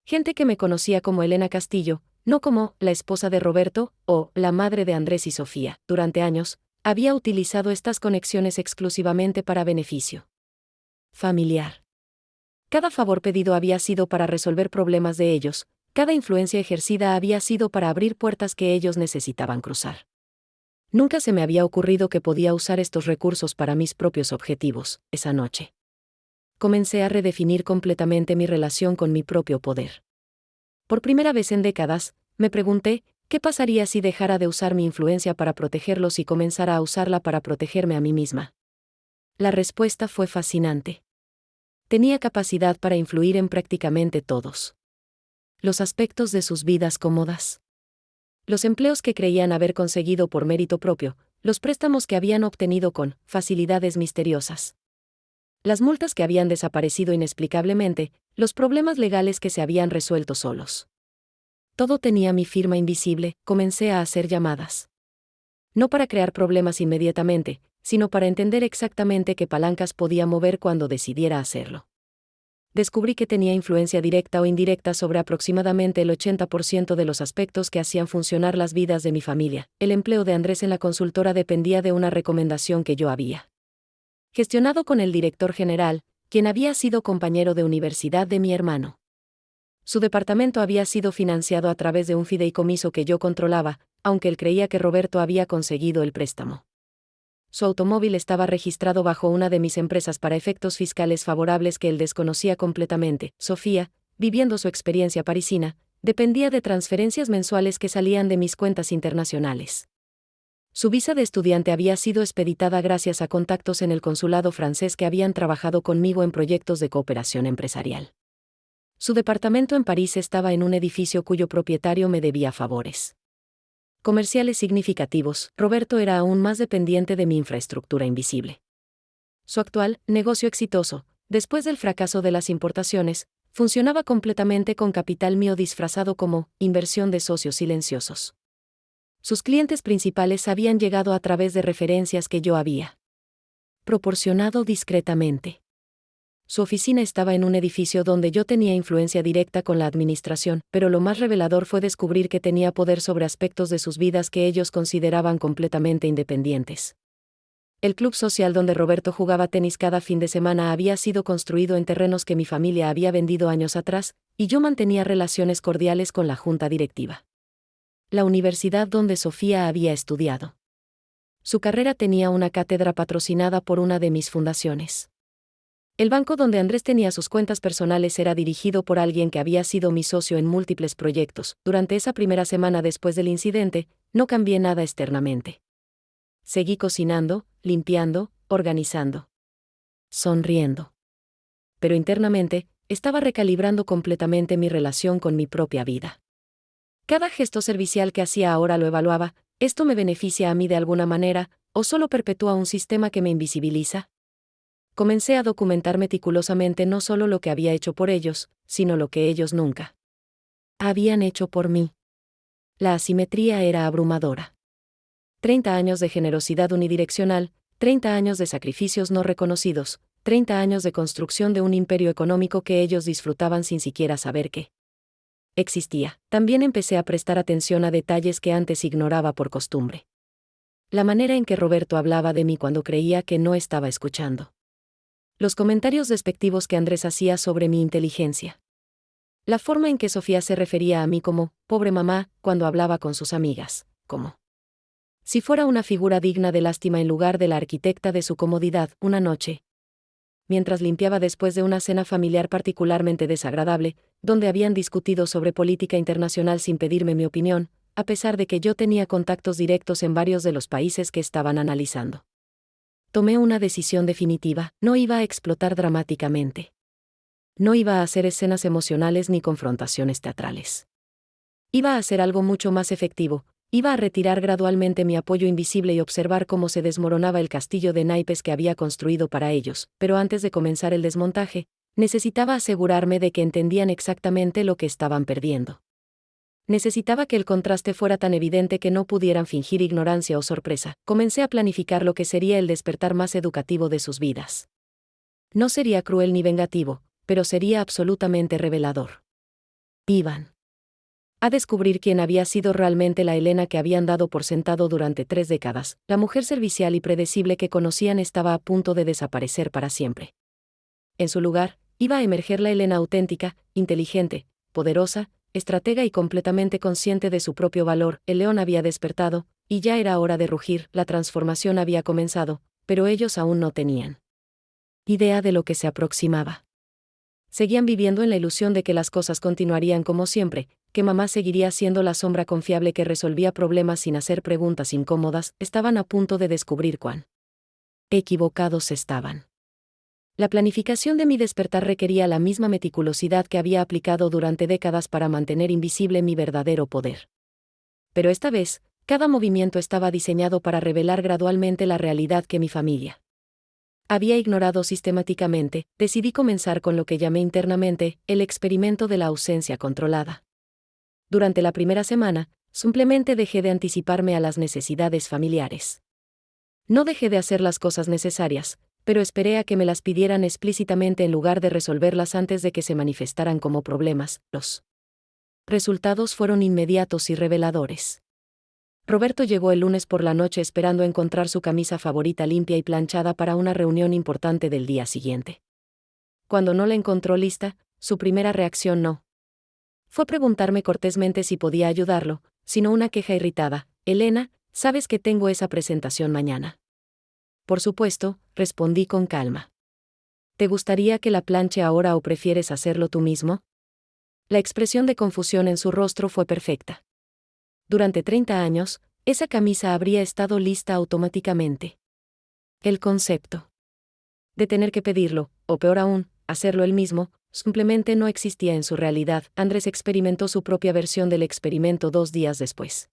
Gente que me conocía como Elena Castillo, no como la esposa de Roberto o la madre de Andrés y Sofía. Durante años, había utilizado estas conexiones exclusivamente para beneficio familiar. Cada favor pedido había sido para resolver problemas de ellos, cada influencia ejercida había sido para abrir puertas que ellos necesitaban cruzar. Nunca se me había ocurrido que podía usar estos recursos para mis propios objetivos. Esa noche comencé a redefinir completamente mi relación con mi propio poder. Por primera vez en décadas, me pregunté, ¿qué pasaría si dejara de usar mi influencia para protegerlos y comenzara a usarla para protegerme a mí misma? La respuesta fue fascinante. Tenía capacidad para influir en prácticamente todos los aspectos de sus vidas cómodas. Los empleos que creían haber conseguido por mérito propio, los préstamos que habían obtenido con facilidades misteriosas, las multas que habían desaparecido inexplicablemente, los problemas legales que se habían resuelto solos. Todo tenía mi firma invisible. Comencé a hacer llamadas. No para crear problemas inmediatamente, sino para entender exactamente qué palancas podía mover cuando decidiera hacerlo. Descubrí que tenía influencia directa o indirecta sobre aproximadamente el 80% de los aspectos que hacían funcionar las vidas de mi familia. El empleo de Andrés en la consultora dependía de una recomendación que yo había gestionado con el director general, quien había sido compañero de universidad de mi hermano. Su departamento había sido financiado a través de un fideicomiso que yo controlaba, aunque él creía que Roberto había conseguido el préstamo. Su automóvil estaba registrado bajo una de mis empresas para efectos fiscales favorables que él desconocía completamente. Sofía, viviendo su experiencia parisina, dependía de transferencias mensuales que salían de mis cuentas internacionales. Su visa de estudiante había sido expeditada gracias a contactos en el consulado francés que habían trabajado conmigo en proyectos de cooperación empresarial. Su departamento en París estaba en un edificio cuyo propietario me debía favores comerciales significativos. Roberto era aún más dependiente de mi infraestructura invisible. Su actual negocio exitoso, después del fracaso de las importaciones, funcionaba completamente con capital mío disfrazado como inversión de socios silenciosos. Sus clientes principales habían llegado a través de referencias que yo había proporcionado discretamente. Su oficina estaba en un edificio donde yo tenía influencia directa con la administración, pero lo más revelador fue descubrir que tenía poder sobre aspectos de sus vidas que ellos consideraban completamente independientes. El club social donde Roberto jugaba tenis cada fin de semana había sido construido en terrenos que mi familia había vendido años atrás, y yo mantenía relaciones cordiales con la junta directiva. La universidad donde Sofía había estudiado. Su carrera tenía una cátedra patrocinada por una de mis fundaciones. El banco donde Andrés tenía sus cuentas personales era dirigido por alguien que había sido mi socio en múltiples proyectos. Durante esa primera semana después del incidente, no cambié nada externamente. Seguí cocinando, limpiando, organizando, sonriendo. Pero internamente, estaba recalibrando completamente mi relación con mi propia vida. Cada gesto servicial que hacía ahora lo evaluaba: ¿esto me beneficia a mí de alguna manera, o solo perpetúa un sistema que me invisibiliza? Comencé a documentar meticulosamente no solo lo que había hecho por ellos, sino lo que ellos nunca habían hecho por mí. La asimetría era abrumadora. 30 años de generosidad unidireccional, 30 años de sacrificios no reconocidos, 30 años de construcción de un imperio económico que ellos disfrutaban sin siquiera saber que existía. También empecé a prestar atención a detalles que antes ignoraba por costumbre. La manera en que Roberto hablaba de mí cuando creía que no estaba escuchando. Los comentarios despectivos que Andrés hacía sobre mi inteligencia. La forma en que Sofía se refería a mí como «pobre mamá» cuando hablaba con sus amigas, como si fuera una figura digna de lástima en lugar de la arquitecta de su comodidad. Una noche, mientras limpiaba después de una cena familiar particularmente desagradable, donde habían discutido sobre política internacional sin pedirme mi opinión, a pesar de que yo tenía contactos directos en varios de los países que estaban analizando. Tomé una decisión definitiva: no iba a explotar dramáticamente. No iba a hacer escenas emocionales ni confrontaciones teatrales. Iba a hacer algo mucho más efectivo: iba a retirar gradualmente mi apoyo invisible y observar cómo se desmoronaba el castillo de naipes que había construido para ellos. Pero antes de comenzar el desmontaje, necesitaba asegurarme de que entendían exactamente lo que estaban perdiendo. Necesitaba que el contraste fuera tan evidente que no pudieran fingir ignorancia o sorpresa. Comencé a planificar lo que sería el despertar más educativo de sus vidas. No sería cruel ni vengativo, pero sería absolutamente revelador. Iban a descubrir quién había sido realmente la Elena que habían dado por sentado durante 3 décadas. La mujer servicial y predecible que conocían estaba a punto de desaparecer para siempre. En su lugar, iba a emerger la Elena auténtica, inteligente, poderosa, estratega y completamente consciente de su propio valor. El león había despertado, y ya era hora de rugir. La transformación había comenzado, pero ellos aún no tenían idea de lo que se aproximaba. Seguían viviendo en la ilusión de que las cosas continuarían como siempre, que mamá seguiría siendo la sombra confiable que resolvía problemas sin hacer preguntas incómodas. Estaban a punto de descubrir cuán equivocados estaban. La planificación de mi despertar requería la misma meticulosidad que había aplicado durante décadas para mantener invisible mi verdadero poder. Pero esta vez, cada movimiento estaba diseñado para revelar gradualmente la realidad que mi familia había ignorado sistemáticamente. Decidí comenzar con lo que llamé internamente el experimento de la ausencia controlada. Durante la primera semana, simplemente dejé de anticiparme a las necesidades familiares. No dejé de hacer las cosas necesarias, pero esperé a que me las pidieran explícitamente en lugar de resolverlas antes de que se manifestaran como problemas. Los resultados fueron inmediatos y reveladores. Roberto llegó el lunes por la noche esperando encontrar su camisa favorita limpia y planchada para una reunión importante del día siguiente. Cuando no la encontró lista, su primera reacción no fue preguntarme cortésmente si podía ayudarlo, sino una queja irritada: Elena, ¿sabes que tengo esa presentación mañana? Por supuesto, respondí con calma. ¿Te gustaría que la planche ahora o prefieres hacerlo tú mismo? La expresión de confusión en su rostro fue perfecta. Durante 30 años, esa camisa habría estado lista automáticamente. El concepto de tener que pedirlo, o peor aún, hacerlo él mismo, simplemente no existía en su realidad. Andrés experimentó su propia versión del experimento 2 días después.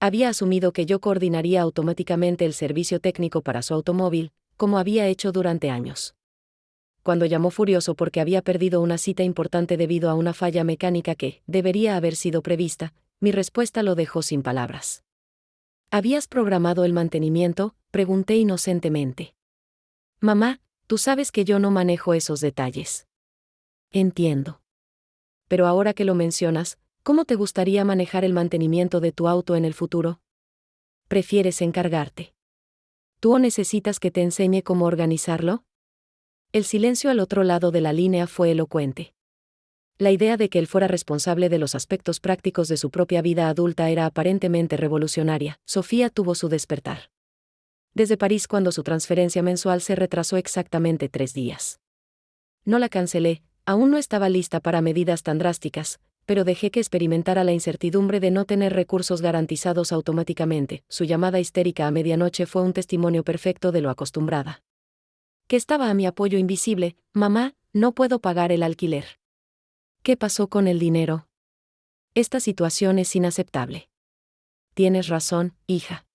Había asumido que yo coordinaría automáticamente el servicio técnico para su automóvil, como había hecho durante años. Cuando llamó furioso porque había perdido una cita importante debido a una falla mecánica que debería haber sido prevista, mi respuesta lo dejó sin palabras. ¿Habías programado el mantenimiento?, pregunté inocentemente. Mamá, tú sabes que yo no manejo esos detalles. Entiendo. Pero ahora que lo mencionas, ¿cómo te gustaría manejar el mantenimiento de tu auto en el futuro? ¿Prefieres encargarte tú o necesitas que te enseñe cómo organizarlo? El silencio al otro lado de la línea fue elocuente. La idea de que él fuera responsable de los aspectos prácticos de su propia vida adulta era aparentemente revolucionaria. Sofía tuvo su despertar desde París cuando su transferencia mensual se retrasó exactamente 3 días. No la cancelé, aún no estaba lista para medidas tan drásticas, pero dejé que experimentara la incertidumbre de no tener recursos garantizados automáticamente. Su llamada histérica a medianoche fue un testimonio perfecto de lo acostumbrada que estaba a mi apoyo invisible: mamá, no puedo pagar el alquiler. ¿Qué pasó con el dinero? Esta situación es inaceptable. Tienes razón, hija.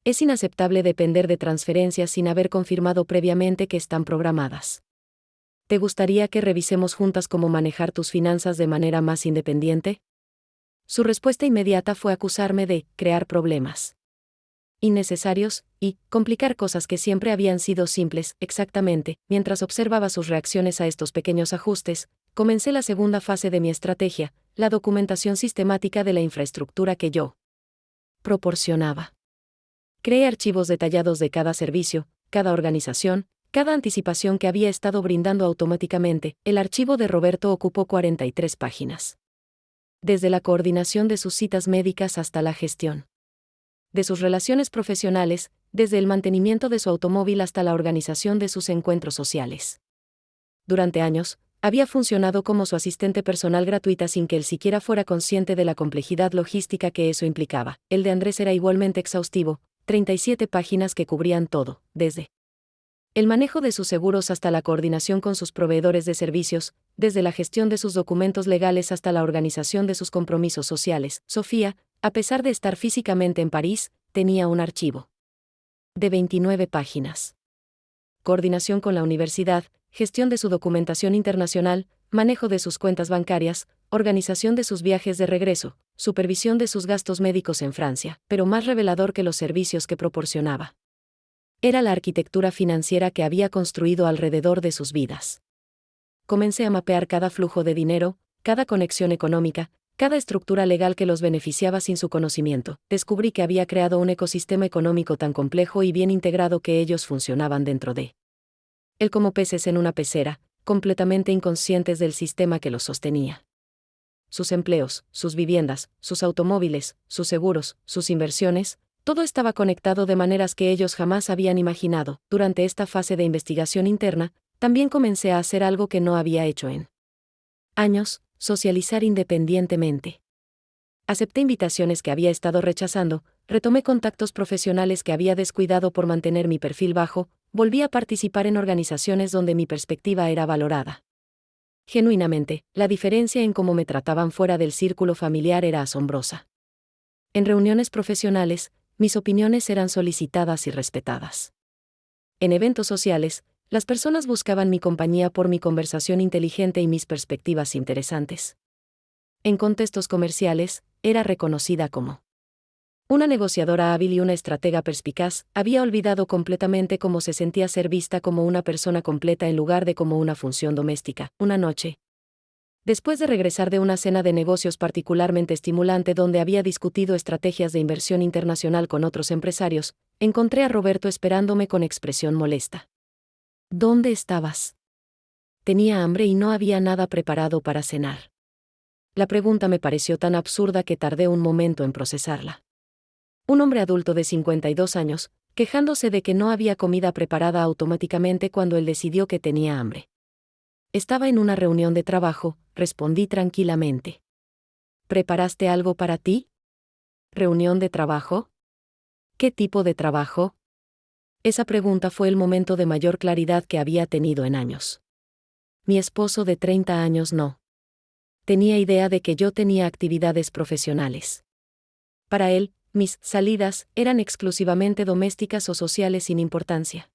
Es inaceptable depender de transferencias sin haber confirmado previamente que están programadas. ¿Te gustaría que revisemos juntas cómo manejar tus finanzas de manera más independiente? Su respuesta inmediata fue acusarme de crear problemas innecesarios y complicar cosas que siempre habían sido simples. Exactamente, mientras observaba sus reacciones a estos pequeños ajustes, comencé la segunda fase de mi estrategia, la documentación sistemática de la infraestructura que yo proporcionaba. Creé archivos detallados de cada servicio, cada organización, cada anticipación que había estado brindando automáticamente. El archivo de Roberto ocupó 43 páginas. Desde la coordinación de sus citas médicas hasta la gestión de sus relaciones profesionales, desde el mantenimiento de su automóvil hasta la organización de sus encuentros sociales. Durante años, había funcionado como su asistente personal gratuita sin que él siquiera fuera consciente de la complejidad logística que eso implicaba. El de Andrés era igualmente exhaustivo, 37 páginas que cubrían todo, desde el manejo de sus seguros hasta la coordinación con sus proveedores de servicios, desde la gestión de sus documentos legales hasta la organización de sus compromisos sociales. Sofía, a pesar de estar físicamente en París, tenía un archivo de 29 páginas. Coordinación con la universidad, gestión de su documentación internacional, manejo de sus cuentas bancarias, organización de sus viajes de regreso, supervisión de sus gastos médicos en Francia, pero más revelador que los servicios que proporcionaba era la arquitectura financiera que había construido alrededor de sus vidas. Comencé a mapear cada flujo de dinero, cada conexión económica, cada estructura legal que los beneficiaba sin su conocimiento. Descubrí que había creado un ecosistema económico tan complejo y bien integrado que ellos funcionaban dentro de él como peces en una pecera, completamente inconscientes del sistema que los sostenía. Sus empleos, sus viviendas, sus automóviles, sus seguros, sus inversiones, todo estaba conectado de maneras que ellos jamás habían imaginado. Durante esta fase de investigación interna, también comencé a hacer algo que no había hecho en años: socializar independientemente. Acepté invitaciones que había estado rechazando, retomé contactos profesionales que había descuidado por mantener mi perfil bajo, volví a participar en organizaciones donde mi perspectiva era valorada. Genuinamente, la diferencia en cómo me trataban fuera del círculo familiar era asombrosa. En reuniones profesionales, mis opiniones eran solicitadas y respetadas. En eventos sociales, las personas buscaban mi compañía por mi conversación inteligente y mis perspectivas interesantes. En contextos comerciales, era reconocida como una negociadora hábil y una estratega perspicaz. Había olvidado completamente cómo se sentía ser vista como una persona completa en lugar de como una función doméstica. Una noche, después de regresar de una cena de negocios particularmente estimulante donde había discutido estrategias de inversión internacional con otros empresarios, encontré a Roberto esperándome con expresión molesta. ¿Dónde estabas? tenía hambre y no había nada preparado para cenar. La pregunta me pareció tan absurda que tardé un momento en procesarla. Un hombre adulto de 52 años, quejándose de que no había comida preparada automáticamente cuando él decidió que tenía hambre. Estaba en una reunión de trabajo, respondí tranquilamente. ¿Preparaste algo para ti? ¿Reunión de trabajo? ¿Qué tipo de trabajo? Esa pregunta fue el momento de mayor claridad que había tenido en años. Mi esposo de 30 años no tenía idea de que yo tenía actividades profesionales. Para él, mis salidas eran exclusivamente domésticas o sociales sin importancia.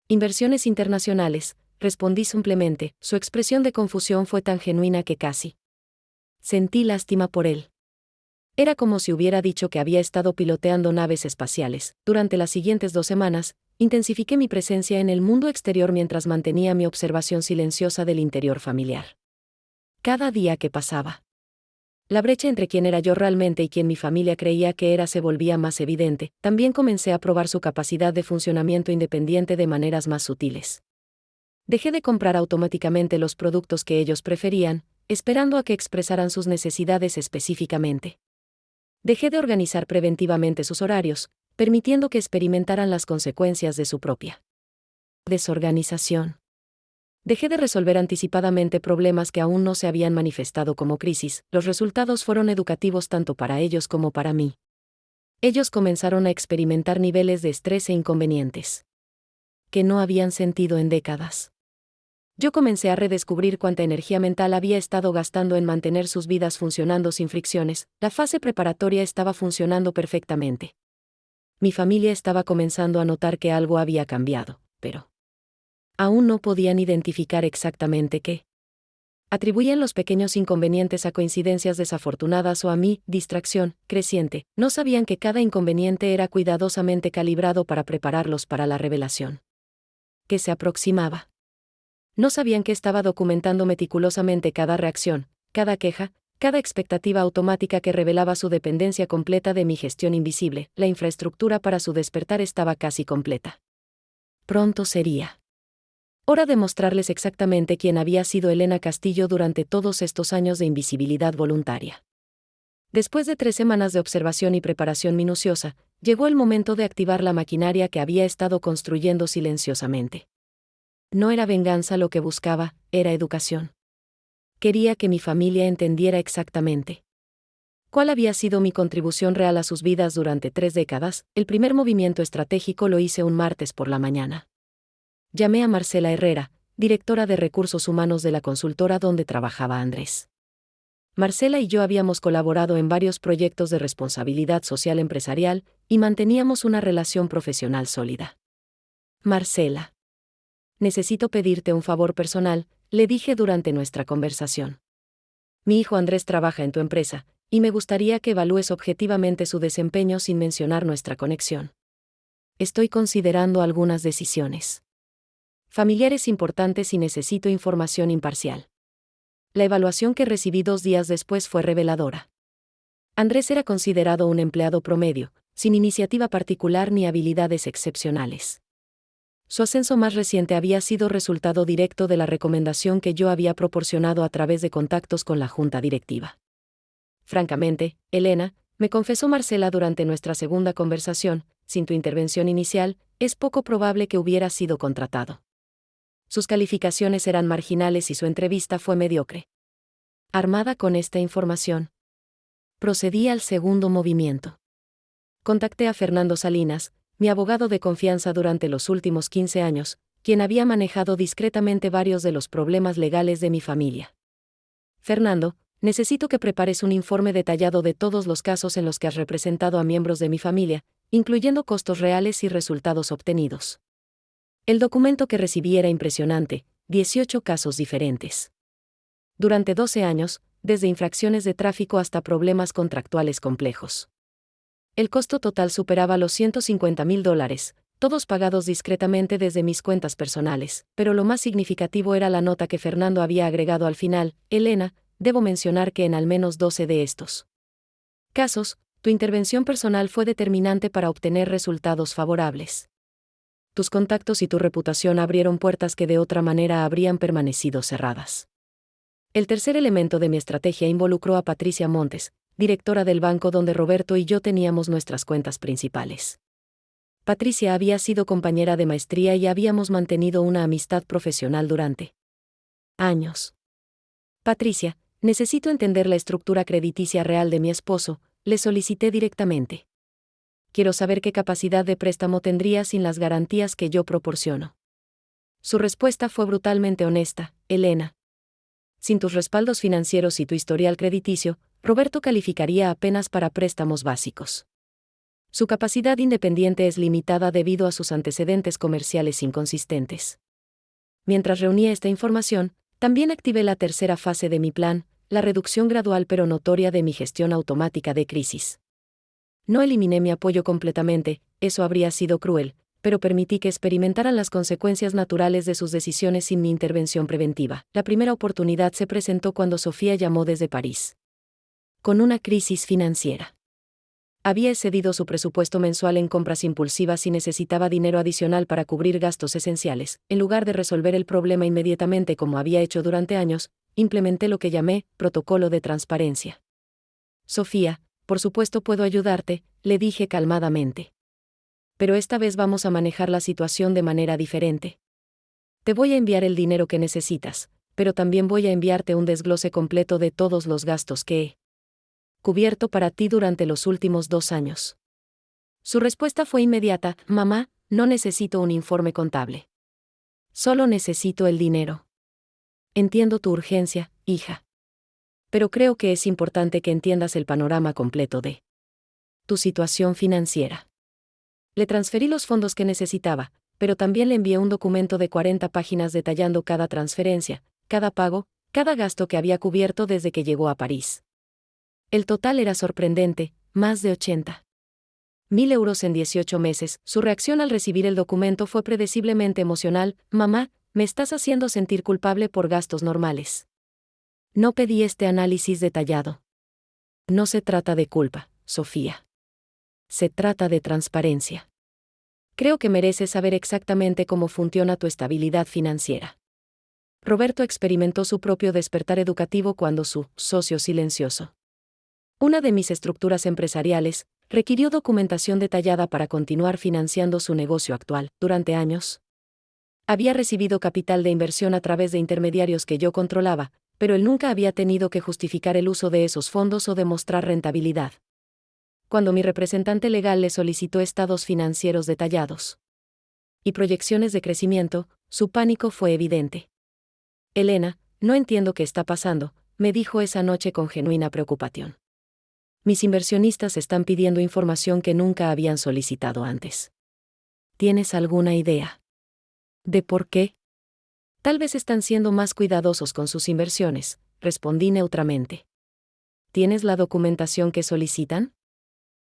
Inversiones internacionales, respondí simplemente. Su expresión de confusión fue tan genuina que casi sentí lástima por él. Era como si hubiera dicho que había estado piloteando naves espaciales. Durante las siguientes 2 semanas, intensifiqué mi presencia en el mundo exterior mientras mantenía mi observación silenciosa del interior familiar. Cada día que pasaba, la brecha entre quién era yo realmente y quién mi familia creía que era se volvía más evidente. También comencé a probar su capacidad de funcionamiento independiente de maneras más sutiles. Dejé de comprar automáticamente los productos que ellos preferían, esperando a que expresaran sus necesidades específicamente. Dejé de organizar preventivamente sus horarios, permitiendo que experimentaran las consecuencias de su propia desorganización. Dejé de resolver anticipadamente problemas que aún no se habían manifestado como crisis. Los resultados fueron educativos tanto para ellos como para mí. Ellos comenzaron a experimentar niveles de estrés e inconvenientes que no habían sentido en décadas. Yo comencé a redescubrir cuánta energía mental había estado gastando en mantener sus vidas funcionando sin fricciones. La fase preparatoria estaba funcionando perfectamente. Mi familia estaba comenzando a notar que algo había cambiado, pero aún no podían identificar exactamente qué. Atribuían los pequeños inconvenientes a coincidencias desafortunadas o a mi distracción creciente. No sabían que cada inconveniente era cuidadosamente calibrado para prepararlos para la revelación que se aproximaba. No sabían que estaba documentando meticulosamente cada reacción, cada queja, cada expectativa automática que revelaba su dependencia completa de mi gestión invisible. La infraestructura para su despertar estaba casi completa. Pronto sería hora de mostrarles exactamente quién había sido Elena Castillo durante todos estos años de invisibilidad voluntaria. Después de 3 semanas de observación y preparación minuciosa, llegó el momento de activar la maquinaria que había estado construyendo silenciosamente. No era venganza lo que buscaba, era educación. Quería que mi familia entendiera exactamente cuál había sido mi contribución real a sus vidas durante 3 décadas. El primer movimiento estratégico lo hice un martes por la mañana. Llamé a Marcela Herrera, directora de recursos humanos de la consultora donde trabajaba Andrés. Marcela y yo habíamos colaborado en varios proyectos de responsabilidad social empresarial y manteníamos una relación profesional sólida. Marcela, necesito pedirte un favor personal, le dije durante nuestra conversación. Mi hijo Andrés trabaja en tu empresa, y me gustaría que evalúes objetivamente su desempeño sin mencionar nuestra conexión. Estoy considerando algunas decisiones familiares importantes y necesito información imparcial. La evaluación que recibí 2 días después fue reveladora. Andrés era considerado un empleado promedio, sin iniciativa particular ni habilidades excepcionales. Su ascenso más reciente había sido resultado directo de la recomendación que yo había proporcionado a través de contactos con la junta directiva. Francamente, Elena, me confesó Marcela durante nuestra segunda conversación, sin tu intervención inicial, es poco probable que hubiera sido contratado. Sus calificaciones eran marginales y su entrevista fue mediocre. Armada con esta información, procedí al segundo movimiento. Contacté a Fernando Salinas, mi abogado de confianza durante los últimos 15 años, quien había manejado discretamente varios de los problemas legales de mi familia. Fernando, necesito que prepares un informe detallado de todos los casos en los que has representado a miembros de mi familia, incluyendo costos reales y resultados obtenidos. El documento que recibí era impresionante, 18 casos diferentes. Durante 12 años, desde infracciones de tráfico hasta problemas contractuales complejos. El costo total superaba los $150,000, todos pagados discretamente desde mis cuentas personales, pero lo más significativo era la nota que Fernando había agregado al final. Elena, debo mencionar que en al menos 12 de estos casos, tu intervención personal fue determinante para obtener resultados favorables. Tus contactos y tu reputación abrieron puertas que de otra manera habrían permanecido cerradas. El tercer elemento de mi estrategia involucró a Patricia Montes, directora del banco donde Roberto y yo teníamos nuestras cuentas principales. Patricia había sido compañera de maestría y habíamos mantenido una amistad profesional durante años. Patricia, necesito entender la estructura crediticia real de mi esposo, le solicité directamente. Quiero saber qué capacidad de préstamo tendría sin las garantías que yo proporciono. Su respuesta fue brutalmente honesta: Elena, sin tus respaldos financieros y tu historial crediticio, Roberto calificaría apenas para préstamos básicos. Su capacidad independiente es limitada debido a sus antecedentes comerciales inconsistentes. Mientras reunía esta información, también activé la tercera fase de mi plan, la reducción gradual pero notoria de mi gestión automática de crisis. No eliminé mi apoyo completamente, eso habría sido cruel, pero permití que experimentaran las consecuencias naturales de sus decisiones sin mi intervención preventiva. La primera oportunidad se presentó cuando Sofía llamó desde París. Con una crisis financiera. Había excedido su presupuesto mensual en compras impulsivas y necesitaba dinero adicional para cubrir gastos esenciales. En lugar de resolver el problema inmediatamente como había hecho durante años, implementé lo que llamé protocolo de transparencia. Sofía, por supuesto puedo ayudarte, le dije calmadamente. Pero esta vez vamos a manejar la situación de manera diferente. Te voy a enviar el dinero que necesitas, pero también voy a enviarte un desglose completo de todos los gastos que he cubierto para ti durante los últimos 2 años. Su respuesta fue inmediata: mamá, no necesito un informe contable. Solo necesito el dinero. Entiendo tu urgencia, hija. Pero creo que es importante que entiendas el panorama completo de tu situación financiera. Le transferí los fondos que necesitaba, pero también le envié un documento de 40 páginas detallando cada transferencia, cada pago, cada gasto que había cubierto desde que llegó a París. El total era sorprendente, más de 80.000 euros en 18 meses. Su reacción al recibir el documento fue predeciblemente emocional: mamá, me estás haciendo sentir culpable por gastos normales. No pedí este análisis detallado. No se trata de culpa, Sofía. Se trata de transparencia. Creo que mereces saber exactamente cómo funciona tu estabilidad financiera. Roberto experimentó su propio despertar educativo cuando su socio silencioso, una de mis estructuras empresariales, requirió documentación detallada para continuar financiando su negocio actual. Durante años, había recibido capital de inversión a través de intermediarios que yo controlaba, pero él nunca había tenido que justificar el uso de esos fondos o demostrar rentabilidad. Cuando mi representante legal le solicitó estados financieros detallados y proyecciones de crecimiento, su pánico fue evidente. Elena, no entiendo qué está pasando, me dijo esa noche con genuina preocupación. Mis inversionistas están pidiendo información que nunca habían solicitado antes. ¿Tienes alguna idea de por qué? Tal vez están siendo más cuidadosos con sus inversiones, respondí neutramente. ¿Tienes la documentación que solicitan?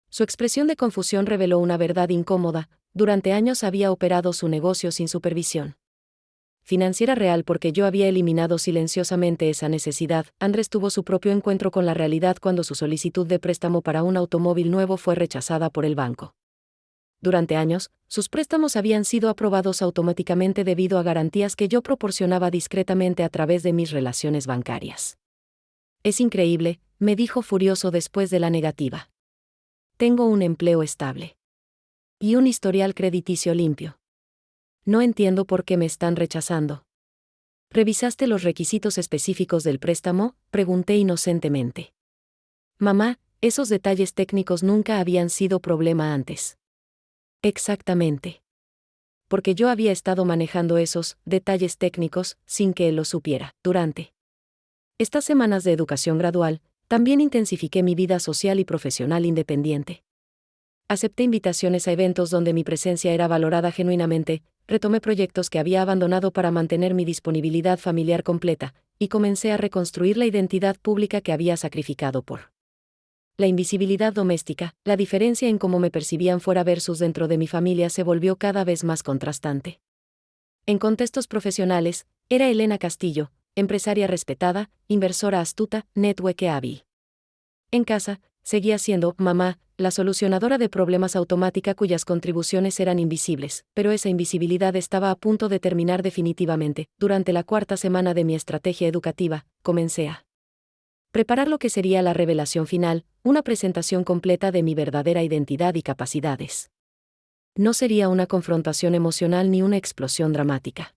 Su expresión de confusión reveló una verdad incómoda: durante años había operado su negocio sin supervisión financiera real porque yo había eliminado silenciosamente esa necesidad. Andrés tuvo su propio encuentro con la realidad cuando su solicitud de préstamo para un automóvil nuevo fue rechazada por el banco. Durante años, sus préstamos habían sido aprobados automáticamente debido a garantías que yo proporcionaba discretamente a través de mis relaciones bancarias. Es increíble, me dijo furioso después de la negativa. Tengo un empleo estable y un historial crediticio limpio. No entiendo por qué me están rechazando. ¿Revisaste los requisitos específicos del préstamo?, pregunté inocentemente. Mamá, esos detalles técnicos nunca habían sido problema antes. Exactamente. Porque yo había estado manejando esos detalles técnicos sin que él lo supiera. Durante estas semanas de educación gradual, también intensifiqué mi vida social y profesional independiente. Acepté invitaciones a eventos donde mi presencia era valorada genuinamente, retomé proyectos que había abandonado para mantener mi disponibilidad familiar completa, y comencé a reconstruir la identidad pública que había sacrificado por la invisibilidad doméstica. La diferencia en cómo me percibían fuera versus dentro de mi familia se volvió cada vez más contrastante. En contextos profesionales, era Elena Castillo, empresaria respetada, inversora astuta, networker hábil. En casa, Seguía siendo, mamá, la solucionadora de problemas automática cuyas contribuciones eran invisibles, pero esa invisibilidad estaba a punto de terminar definitivamente. Durante la cuarta semana de mi estrategia educativa, comencé a preparar lo que sería la revelación final, una presentación completa de mi verdadera identidad y capacidades. No sería una confrontación emocional ni una explosión dramática.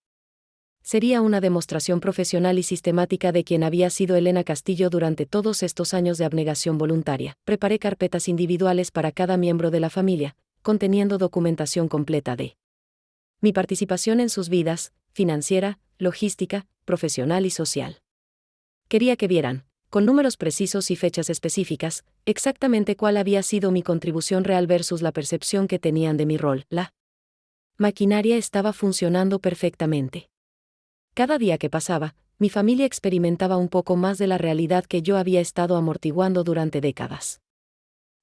Sería una demostración profesional y sistemática de quién había sido Elena Castillo durante todos estos años de abnegación voluntaria. Preparé carpetas individuales para cada miembro de la familia, conteniendo documentación completa de mi participación en sus vidas, financiera, logística, profesional y social. Quería que vieran, con números precisos y fechas específicas, exactamente cuál había sido mi contribución real versus la percepción que tenían de mi rol. La maquinaria estaba funcionando perfectamente. Cada día que pasaba, mi familia experimentaba un poco más de la realidad que yo había estado amortiguando durante décadas.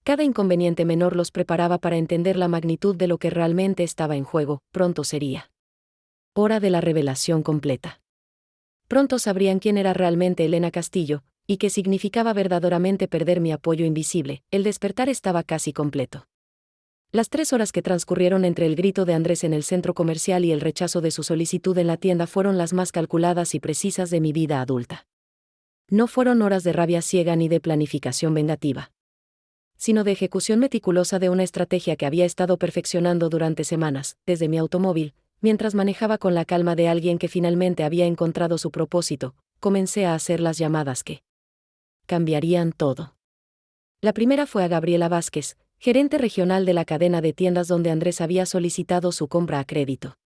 Cada inconveniente menor los preparaba para entender la magnitud de lo que realmente estaba en juego. Pronto sería hora de la revelación completa. Pronto sabrían quién era realmente Elena Castillo, y qué significaba verdaderamente perder mi apoyo invisible. El despertar estaba casi completo. Las 3 horas que transcurrieron entre el grito de Andrés en el centro comercial y el rechazo de su solicitud en la tienda fueron las más calculadas y precisas de mi vida adulta. No fueron horas de rabia ciega ni de planificación vengativa, sino de ejecución meticulosa de una estrategia que había estado perfeccionando durante semanas, desde mi automóvil, mientras manejaba con la calma de alguien que finalmente había encontrado su propósito. Comencé a hacer las llamadas que cambiarían todo. La primera fue a Gabriela Vázquez, gerente regional de la cadena de tiendas donde Andrés había solicitado su compra a crédito.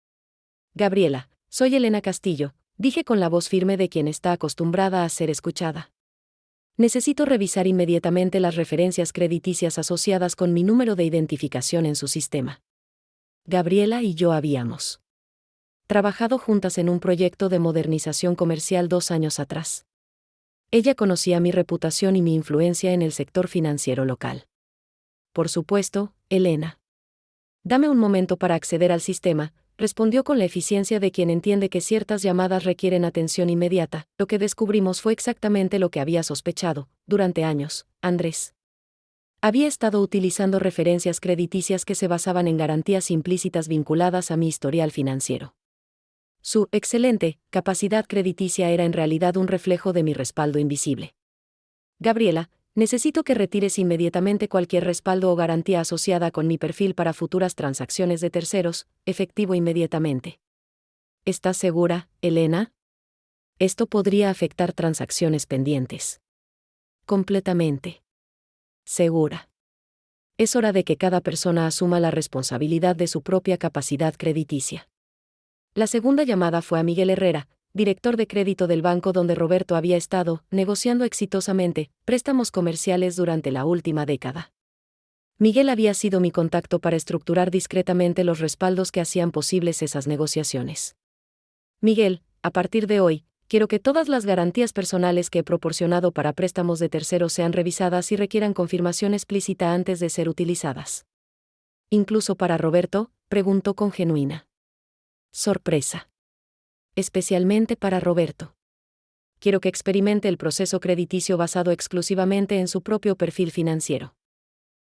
Gabriela, soy Elena Castillo, dije con la voz firme de quien está acostumbrada a ser escuchada. Necesito revisar inmediatamente las referencias crediticias asociadas con mi número de identificación en su sistema. Gabriela y yo habíamos trabajado juntas en un proyecto de modernización comercial 2 años atrás. Ella conocía mi reputación y mi influencia en el sector financiero local. Por supuesto, Elena. Dame un momento para acceder al sistema, respondió con la eficiencia de quien entiende que ciertas llamadas requieren atención inmediata. Lo que descubrimos fue exactamente lo que había sospechado. Durante años, Andrés había estado utilizando referencias crediticias que se basaban en garantías implícitas vinculadas a mi historial financiero. Su excelente capacidad crediticia era en realidad un reflejo de mi respaldo invisible. Gabriela, necesito que retires inmediatamente cualquier respaldo o garantía asociada con mi perfil para futuras transacciones de terceros, efectivo inmediatamente. ¿Estás segura, Elena? Esto podría afectar transacciones pendientes. Completamente segura. Es hora de que cada persona asuma la responsabilidad de su propia capacidad crediticia. La segunda llamada fue a Miguel Herrera, director de crédito del banco donde Roberto había estado, negociando exitosamente, préstamos comerciales durante la última década. Miguel había sido mi contacto para estructurar discretamente los respaldos que hacían posibles esas negociaciones. Miguel, a partir de hoy, quiero que todas las garantías personales que he proporcionado para préstamos de terceros sean revisadas y requieran confirmación explícita antes de ser utilizadas. ¿Incluso para Roberto?, preguntó con genuina sorpresa. Especialmente para Roberto. Quiero que experimente el proceso crediticio basado exclusivamente en su propio perfil financiero.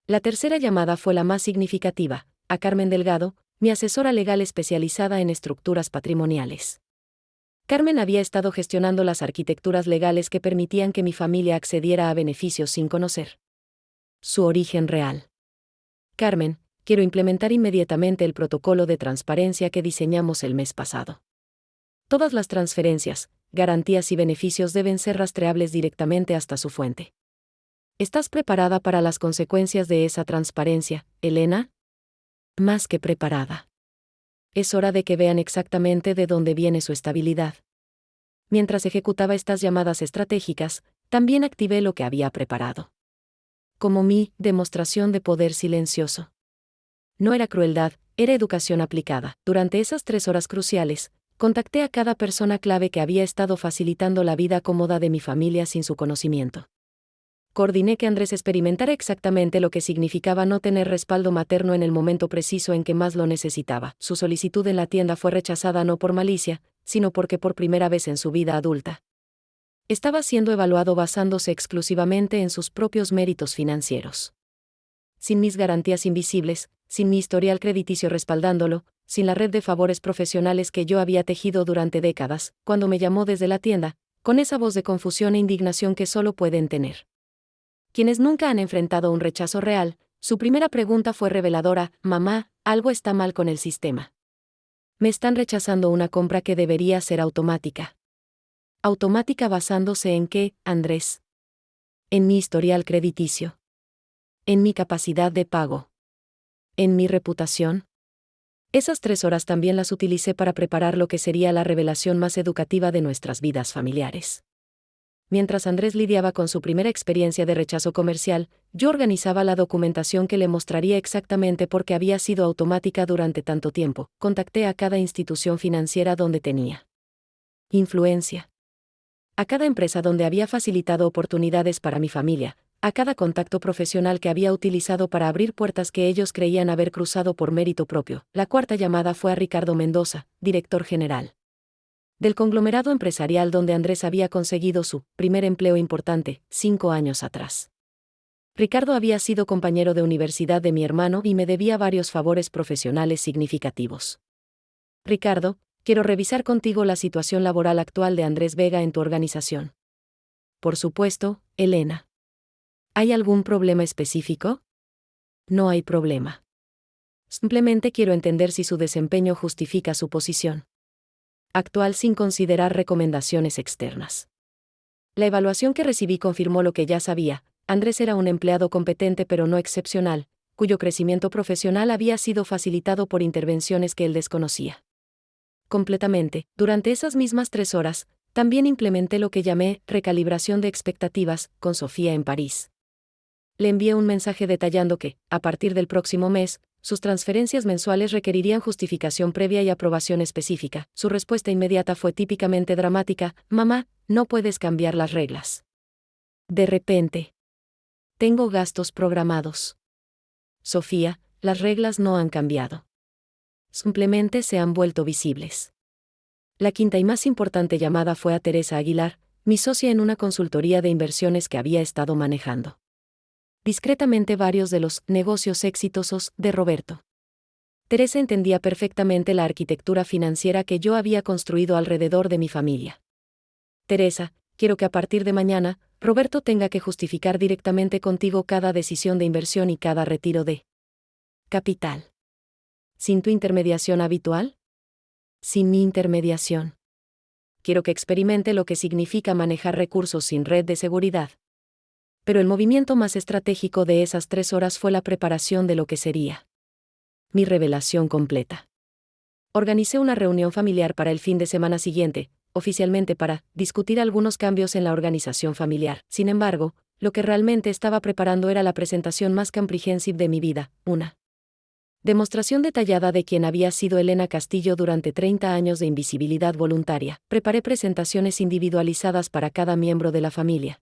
La tercera llamada fue la más significativa, a Carmen Delgado, mi asesora legal especializada en estructuras patrimoniales. Carmen había estado gestionando las arquitecturas legales que permitían que mi familia accediera a beneficios sin conocer su origen real. Carmen, quiero implementar inmediatamente el protocolo de transparencia que diseñamos el mes pasado. Todas las transferencias, garantías y beneficios deben ser rastreables directamente hasta su fuente. ¿Estás preparada para las consecuencias de esa transparencia, Elena? Más que preparada. Es hora de que vean exactamente de dónde viene su estabilidad. Mientras ejecutaba estas llamadas estratégicas, también activé lo que había preparado. Como mi demostración de poder silencioso. No era crueldad, era educación aplicada. Durante esas 3 horas cruciales, contacté a cada persona clave que había estado facilitando la vida cómoda de mi familia sin su conocimiento. Coordiné que Andrés experimentara exactamente lo que significaba no tener respaldo materno en el momento preciso en que más lo necesitaba. Su solicitud en la tienda fue rechazada no por malicia, sino porque por primera vez en su vida adulta estaba siendo evaluado basándose exclusivamente en sus propios méritos financieros. Sin mis garantías invisibles, sin mi historial crediticio respaldándolo, sin la red de favores profesionales que yo había tejido durante décadas, cuando me llamó desde la tienda, con esa voz de confusión e indignación que solo pueden tener quienes nunca han enfrentado un rechazo real, su primera pregunta fue reveladora: mamá, algo está mal con el sistema. Me están rechazando una compra que debería ser automática. ¿Automática basándose en qué, Andrés? En mi historial crediticio. En mi capacidad de pago. En mi reputación. Esas 3 horas también las utilicé para preparar lo que sería la revelación más educativa de nuestras vidas familiares. Mientras Andrés lidiaba con su primera experiencia de rechazo comercial, yo organizaba la documentación que le mostraría exactamente por qué había sido automática durante tanto tiempo. Contacté a cada institución financiera donde tenía influencia, a cada empresa donde había facilitado oportunidades para mi familia, a cada contacto profesional que había utilizado para abrir puertas que ellos creían haber cruzado por mérito propio. La cuarta llamada fue a Ricardo Mendoza, director general del conglomerado empresarial donde Andrés había conseguido su primer empleo importante, 5 años atrás. Ricardo había sido compañero de universidad de mi hermano y me debía varios favores profesionales significativos. Ricardo, quiero revisar contigo la situación laboral actual de Andrés Vega en tu organización. Por supuesto, Elena. ¿Hay algún problema específico? No hay problema. Simplemente quiero entender si su desempeño justifica su posición actual sin considerar recomendaciones externas. La evaluación que recibí confirmó lo que ya sabía: Andrés era un empleado competente pero no excepcional, cuyo crecimiento profesional había sido facilitado por intervenciones que él desconocía completamente. Durante esas mismas 3 horas, también implementé lo que llamé recalibración de expectativas con Sofía en París. Le envié un mensaje detallando que, a partir del próximo mes, sus transferencias mensuales requerirían justificación previa y aprobación específica. Su respuesta inmediata fue típicamente dramática: mamá, no puedes cambiar las reglas. De repente. Tengo gastos programados. Sofía, las reglas no han cambiado. Simplemente se han vuelto visibles. La quinta y más importante llamada fue a Teresa Aguilar, mi socia en una consultoría de inversiones que había estado manejando discretamente varios de los negocios exitosos de Roberto. Teresa entendía perfectamente la arquitectura financiera que yo había construido alrededor de mi familia. Teresa, quiero que a partir de mañana, Roberto tenga que justificar directamente contigo cada decisión de inversión y cada retiro de capital. ¿Sin tu intermediación habitual? Sin mi intermediación. Quiero que experimente lo que significa manejar recursos sin red de seguridad. Pero el movimiento más estratégico de esas 3 horas fue la preparación de lo que sería mi revelación completa. Organicé una reunión familiar para el fin de semana siguiente, oficialmente para discutir algunos cambios en la organización familiar. Sin embargo, lo que realmente estaba preparando era la presentación más comprehensive de mi vida, una demostración detallada de quién había sido Elena Castillo durante 30 años de invisibilidad voluntaria. Preparé presentaciones individualizadas para cada miembro de la familia,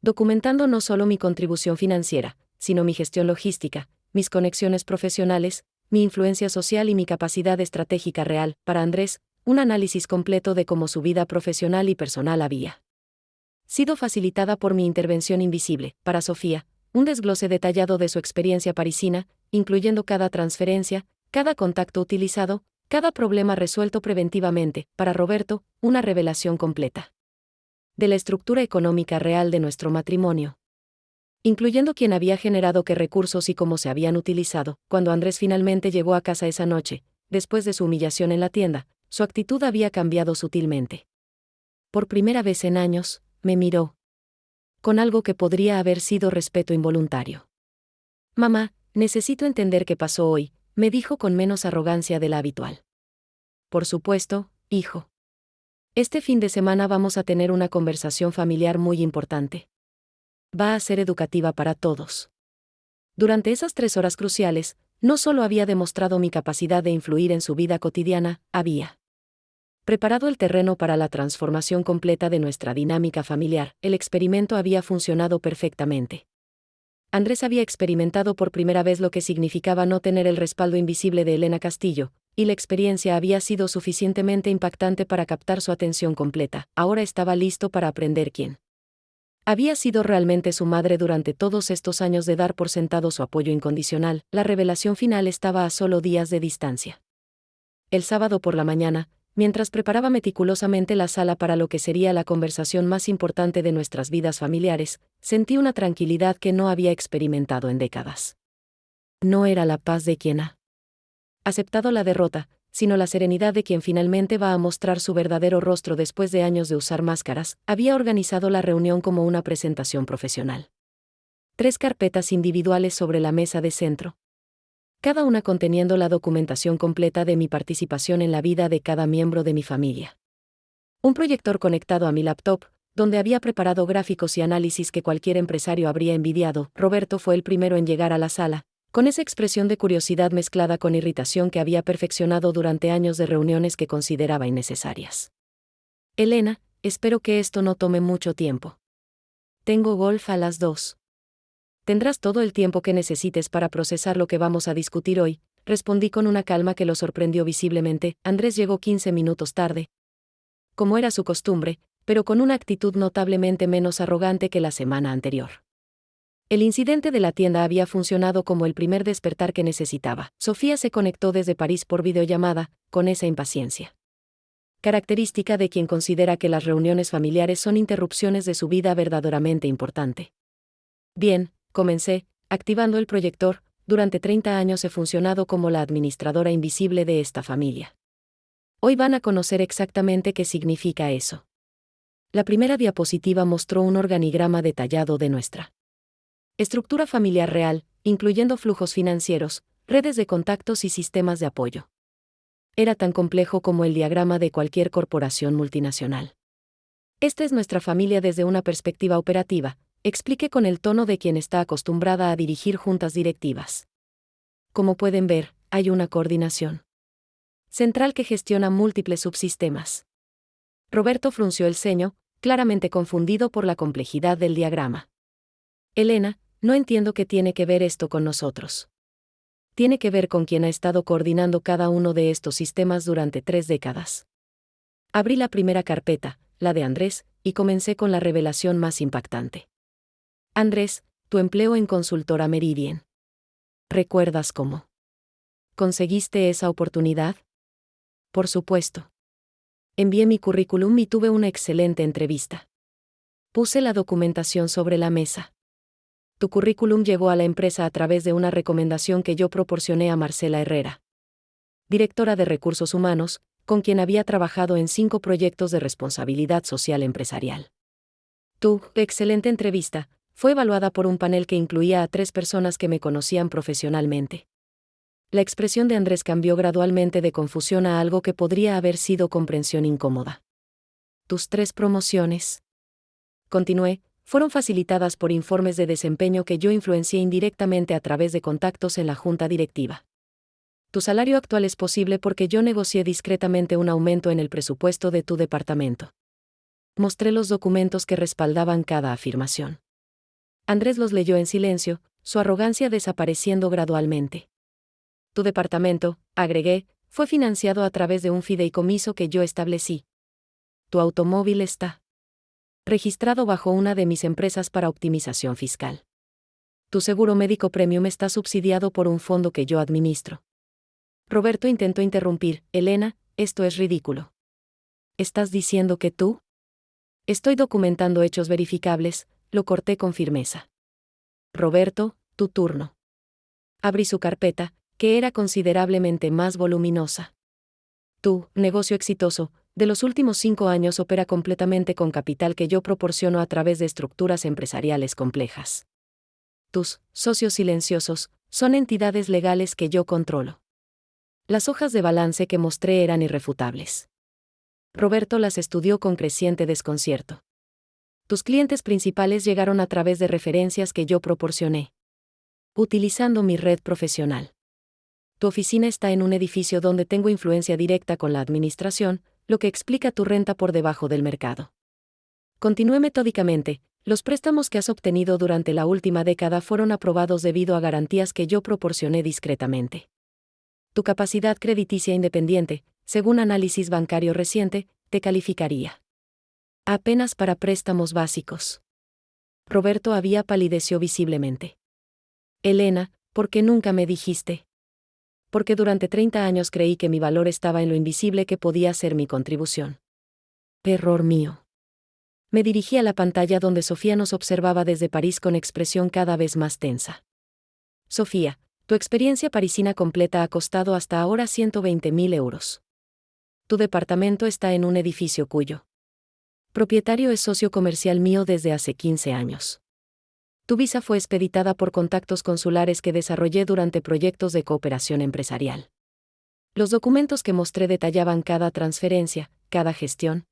documentando no solo mi contribución financiera, sino mi gestión logística, mis conexiones profesionales, mi influencia social y mi capacidad estratégica real. Para Andrés, un análisis completo de cómo su vida profesional y personal había sido facilitada por mi intervención invisible. Para Sofía, un desglose detallado de su experiencia parisina, incluyendo cada transferencia, cada contacto utilizado, cada problema resuelto preventivamente. Para Roberto, una revelación completa de la estructura económica real de nuestro matrimonio, incluyendo quién había generado qué recursos y cómo se habían utilizado. Cuando Andrés finalmente llegó a casa esa noche, después de su humillación en la tienda, su actitud había cambiado sutilmente. Por primera vez en años, me miró con algo que podría haber sido respeto involuntario. Mamá, necesito entender qué pasó hoy, me dijo con menos arrogancia de la habitual. Por supuesto, hijo. Este fin de semana vamos a tener una conversación familiar muy importante. Va a ser educativa para todos. Durante esas 3 horas cruciales, no solo había demostrado mi capacidad de influir en su vida cotidiana, había preparado el terreno para la transformación completa de nuestra dinámica familiar. El experimento había funcionado perfectamente. Andrés había experimentado por primera vez lo que significaba no tener el respaldo invisible de Elena Castillo, y la experiencia había sido suficientemente impactante para captar su atención completa. Ahora estaba listo para aprender quién había sido realmente su madre durante todos estos años de dar por sentado su apoyo incondicional. La revelación final estaba a solo días de distancia. El sábado por la mañana, mientras preparaba meticulosamente la sala para lo que sería la conversación más importante de nuestras vidas familiares, sentí una tranquilidad que no había experimentado en décadas. No era la paz de quien ha aceptado la derrota, sino la serenidad de quien finalmente va a mostrar su verdadero rostro después de años de usar máscaras. Había organizado la reunión como una presentación profesional. 3 carpetas individuales sobre la mesa de centro, cada una conteniendo la documentación completa de mi participación en la vida de cada miembro de mi familia. Un proyector conectado a mi laptop, donde había preparado gráficos y análisis que cualquier empresario habría envidiado. Roberto fue el primero en llegar a la sala, con esa expresión de curiosidad mezclada con irritación que había perfeccionado durante años de reuniones que consideraba innecesarias. Elena, espero que esto no tome mucho tiempo. Tengo golf a las 2. Tendrás todo el tiempo que necesites para procesar lo que vamos a discutir hoy, respondí con una calma que lo sorprendió visiblemente. Andrés llegó 15 minutos tarde, como era su costumbre, pero con una actitud notablemente menos arrogante que la semana anterior. El incidente de la tienda había funcionado como el primer despertar que necesitaba. Sofía se conectó desde París por videollamada, con esa impaciencia característica de quien considera que las reuniones familiares son interrupciones de su vida verdaderamente importante. Bien, comencé, activando el proyector. Durante 30 años he funcionado como la administradora invisible de esta familia. Hoy van a conocer exactamente qué significa eso. La primera diapositiva mostró un organigrama detallado de nuestra estructura familiar real, incluyendo flujos financieros, redes de contactos y sistemas de apoyo. Era tan complejo como el diagrama de cualquier corporación multinacional. Esta es nuestra familia desde una perspectiva operativa, expliqué con el tono de quien está acostumbrada a dirigir juntas directivas. Como pueden ver, hay una coordinación central que gestiona múltiples subsistemas. Roberto frunció el ceño, claramente confundido por la complejidad del diagrama. Elena, no entiendo qué tiene que ver esto con nosotros. Tiene que ver con quien ha estado coordinando cada uno de estos sistemas durante 3 décadas. Abrí la primera carpeta, la de Andrés, y comencé con la revelación más impactante. Andrés, tu empleo en consultora Meridian. ¿Recuerdas cómo conseguiste esa oportunidad? Por supuesto. Envié mi currículum y tuve una excelente entrevista. Puse la documentación sobre la mesa. Tu currículum llegó a la empresa a través de una recomendación que yo proporcioné a Marcela Herrera, directora de Recursos Humanos, con quien había trabajado en 5 proyectos de responsabilidad social empresarial. Tu excelente entrevista fue evaluada por un panel que incluía a 3 personas que me conocían profesionalmente. La expresión de Andrés cambió gradualmente de confusión a algo que podría haber sido comprensión incómoda. Tus 3 promociones, continué, fueron facilitadas por informes de desempeño que yo influencié indirectamente a través de contactos en la junta directiva. Tu salario actual es posible porque yo negocié discretamente un aumento en el presupuesto de tu departamento. Mostré los documentos que respaldaban cada afirmación. Andrés los leyó en silencio, su arrogancia desapareciendo gradualmente. Tu departamento, agregué, fue financiado a través de un fideicomiso que yo establecí. Tu automóvil está registrado bajo una de mis empresas para optimización fiscal. Tu seguro médico premium está subsidiado por un fondo que yo administro. Roberto intentó interrumpir. Elena, esto es ridículo. ¿Estás diciendo que tú? Estoy documentando hechos verificables, lo corté con firmeza. Roberto, tu turno. Abrí su carpeta, que era considerablemente más voluminosa. Tu negocio exitoso, de los últimos 5 años opera completamente con capital que yo proporciono a través de estructuras empresariales complejas. Tus socios silenciosos son entidades legales que yo controlo. Las hojas de balance que mostré eran irrefutables. Roberto las estudió con creciente desconcierto. Tus clientes principales llegaron a través de referencias que yo proporcioné, utilizando mi red profesional. Tu oficina está en un edificio donde tengo influencia directa con la administración, lo que explica tu renta por debajo del mercado. Continué metódicamente, los préstamos que has obtenido durante la última década fueron aprobados debido a garantías que yo proporcioné discretamente. Tu capacidad crediticia independiente, según análisis bancario reciente, te calificaría apenas para préstamos básicos. Roberto había palideció visiblemente. Elena, ¿por qué nunca me dijiste? Porque durante 30 años creí que mi valor estaba en lo invisible que podía ser mi contribución. Error mío. Me dirigí a la pantalla donde Sofía nos observaba desde París con expresión cada vez más tensa. Sofía, tu experiencia parisina completa ha costado hasta ahora 120.000 euros. Tu departamento está en un edificio cuyo propietario es socio comercial mío desde hace 15 años. Tu visa fue expeditada por contactos consulares que desarrollé durante proyectos de cooperación empresarial. Los documentos que mostré detallaban cada transferencia, cada gestión,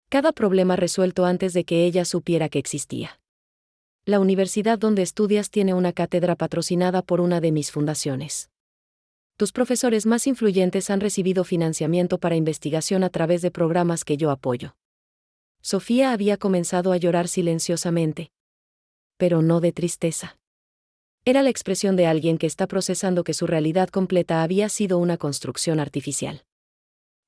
cada problema resuelto antes de que ella supiera que existía. La universidad donde estudias tiene una cátedra patrocinada por una de mis fundaciones. Tus profesores más influyentes han recibido financiamiento para investigación a través de programas que yo apoyo. Sofía había comenzado a llorar silenciosamente. Pero no de tristeza. Era la expresión de alguien que está procesando que su realidad completa había sido una construcción artificial.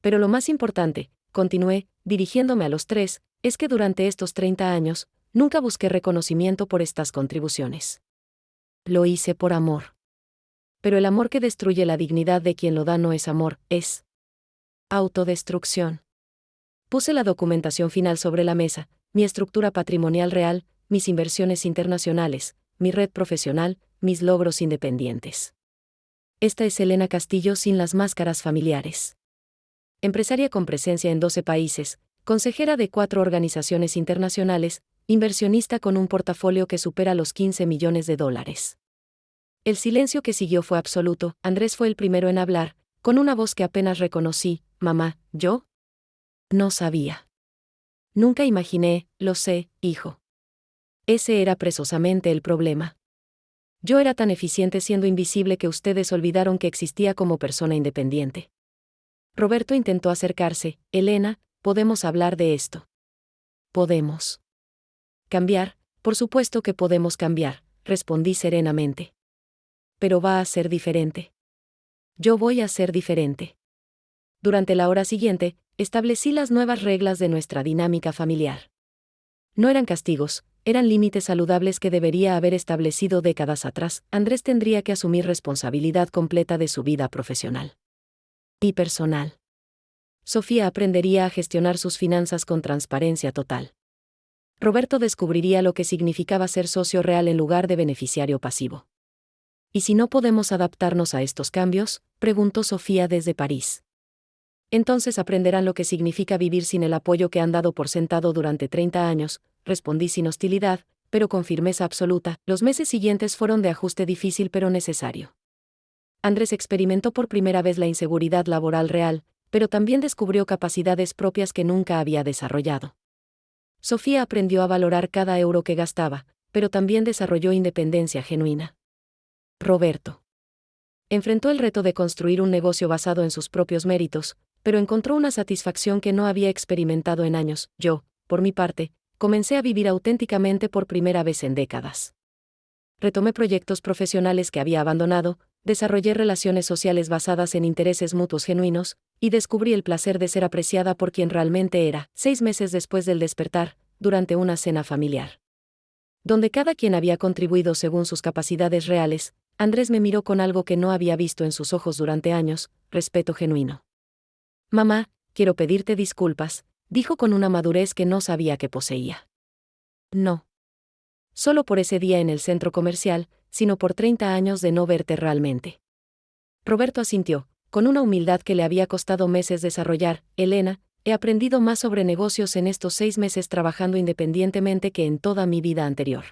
Pero lo más importante, continué, dirigiéndome a los tres, es que durante estos 30 años, nunca busqué reconocimiento por estas contribuciones. Lo hice por amor. Pero el amor que destruye la dignidad de quien lo da no es amor, es autodestrucción. Puse la documentación final sobre la mesa, mi estructura patrimonial real, mis inversiones internacionales, mi red profesional, mis logros independientes. Esta es Elena Castillo sin las máscaras familiares. Empresaria con presencia en 12 países, consejera de 4 organizaciones internacionales, inversionista con un portafolio que supera los 15 millones de dólares. El silencio que siguió fue absoluto. Andrés fue el primero en hablar, con una voz que apenas reconocí. Mamá, ¿yo? No sabía. Nunca imaginé, lo sé, hijo. Ese era precisamente el problema. Yo era tan eficiente siendo invisible que ustedes olvidaron que existía como persona independiente. Roberto intentó acercarse. Elena, ¿podemos hablar de esto? Podemos. Cambiar, por supuesto que podemos cambiar, respondí serenamente. Pero va a ser diferente. Yo voy a ser diferente. Durante la hora siguiente, establecí las nuevas reglas de nuestra dinámica familiar. No eran castigos, eran límites saludables que debería haber establecido décadas atrás. Andrés tendría que asumir responsabilidad completa de su vida profesional y personal. Sofía aprendería a gestionar sus finanzas con transparencia total. Roberto descubriría lo que significaba ser socio real en lugar de beneficiario pasivo. ¿Y si no podemos adaptarnos a estos cambios?, preguntó Sofía desde París. Entonces aprenderán lo que significa vivir sin el apoyo que han dado por sentado durante 30 años, respondí sin hostilidad, pero con firmeza absoluta. Los meses siguientes fueron de ajuste difícil pero necesario. Andrés experimentó por primera vez la inseguridad laboral real, pero también descubrió capacidades propias que nunca había desarrollado. Sofía aprendió a valorar cada euro que gastaba, pero también desarrolló independencia genuina. Roberto enfrentó el reto de construir un negocio basado en sus propios méritos, pero encontró una satisfacción que no había experimentado en años. Yo, por mi parte, comencé a vivir auténticamente por primera vez en décadas. Retomé proyectos profesionales que había abandonado, desarrollé relaciones sociales basadas en intereses mutuos genuinos, y descubrí el placer de ser apreciada por quien realmente era. 6 meses después del despertar, durante una cena familiar, donde cada quien había contribuido según sus capacidades reales, Andrés me miró con algo que no había visto en sus ojos durante años: respeto genuino. Mamá, quiero pedirte disculpas, dijo con una madurez que no sabía que poseía. No. Solo por ese día en el centro comercial, sino por 30 años de no verte realmente. Roberto asintió, con una humildad que le había costado meses desarrollar. Elena, he aprendido más sobre negocios en estos 6 meses trabajando independientemente que en toda mi vida anterior.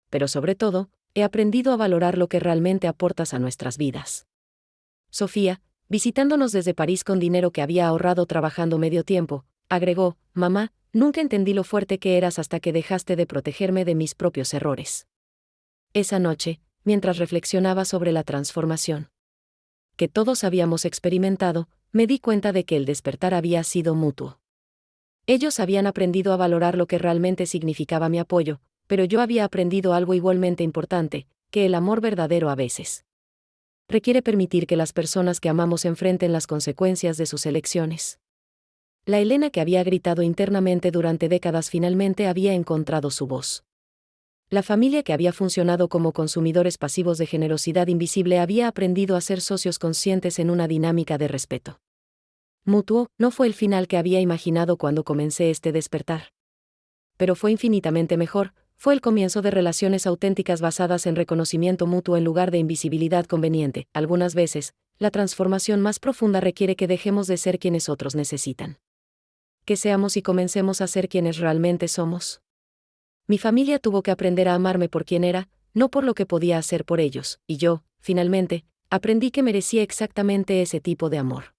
Pero sobre todo, he aprendido a valorar lo que realmente aportas a nuestras vidas. Sofía, visitándonos desde París con dinero que había ahorrado trabajando medio tiempo, agregó: mamá, nunca entendí lo fuerte que eras hasta que dejaste de protegerme de mis propios errores. Esa noche, mientras reflexionaba sobre la transformación que todos habíamos experimentado, me di cuenta de que el despertar había sido mutuo. Ellos habían aprendido a valorar lo que realmente significaba mi apoyo, pero yo había aprendido algo igualmente importante, que el amor verdadero a veces requiere permitir que las personas que amamos enfrenten las consecuencias de sus elecciones. La Elena que había gritado internamente durante décadas finalmente había encontrado su voz. La familia que había funcionado como consumidores pasivos de generosidad invisible había aprendido a ser socios conscientes en una dinámica de respeto mutuo. No fue el final que había imaginado cuando comencé este despertar. Pero fue infinitamente mejor, fue el comienzo de relaciones auténticas basadas en reconocimiento mutuo en lugar de invisibilidad conveniente. Algunas veces, la transformación más profunda requiere que dejemos de ser quienes otros necesitan. Que seamos y comencemos a ser quienes realmente somos. Mi familia tuvo que aprender a amarme por quien era, no por lo que podía hacer por ellos, y yo, finalmente, aprendí que merecía exactamente ese tipo de amor.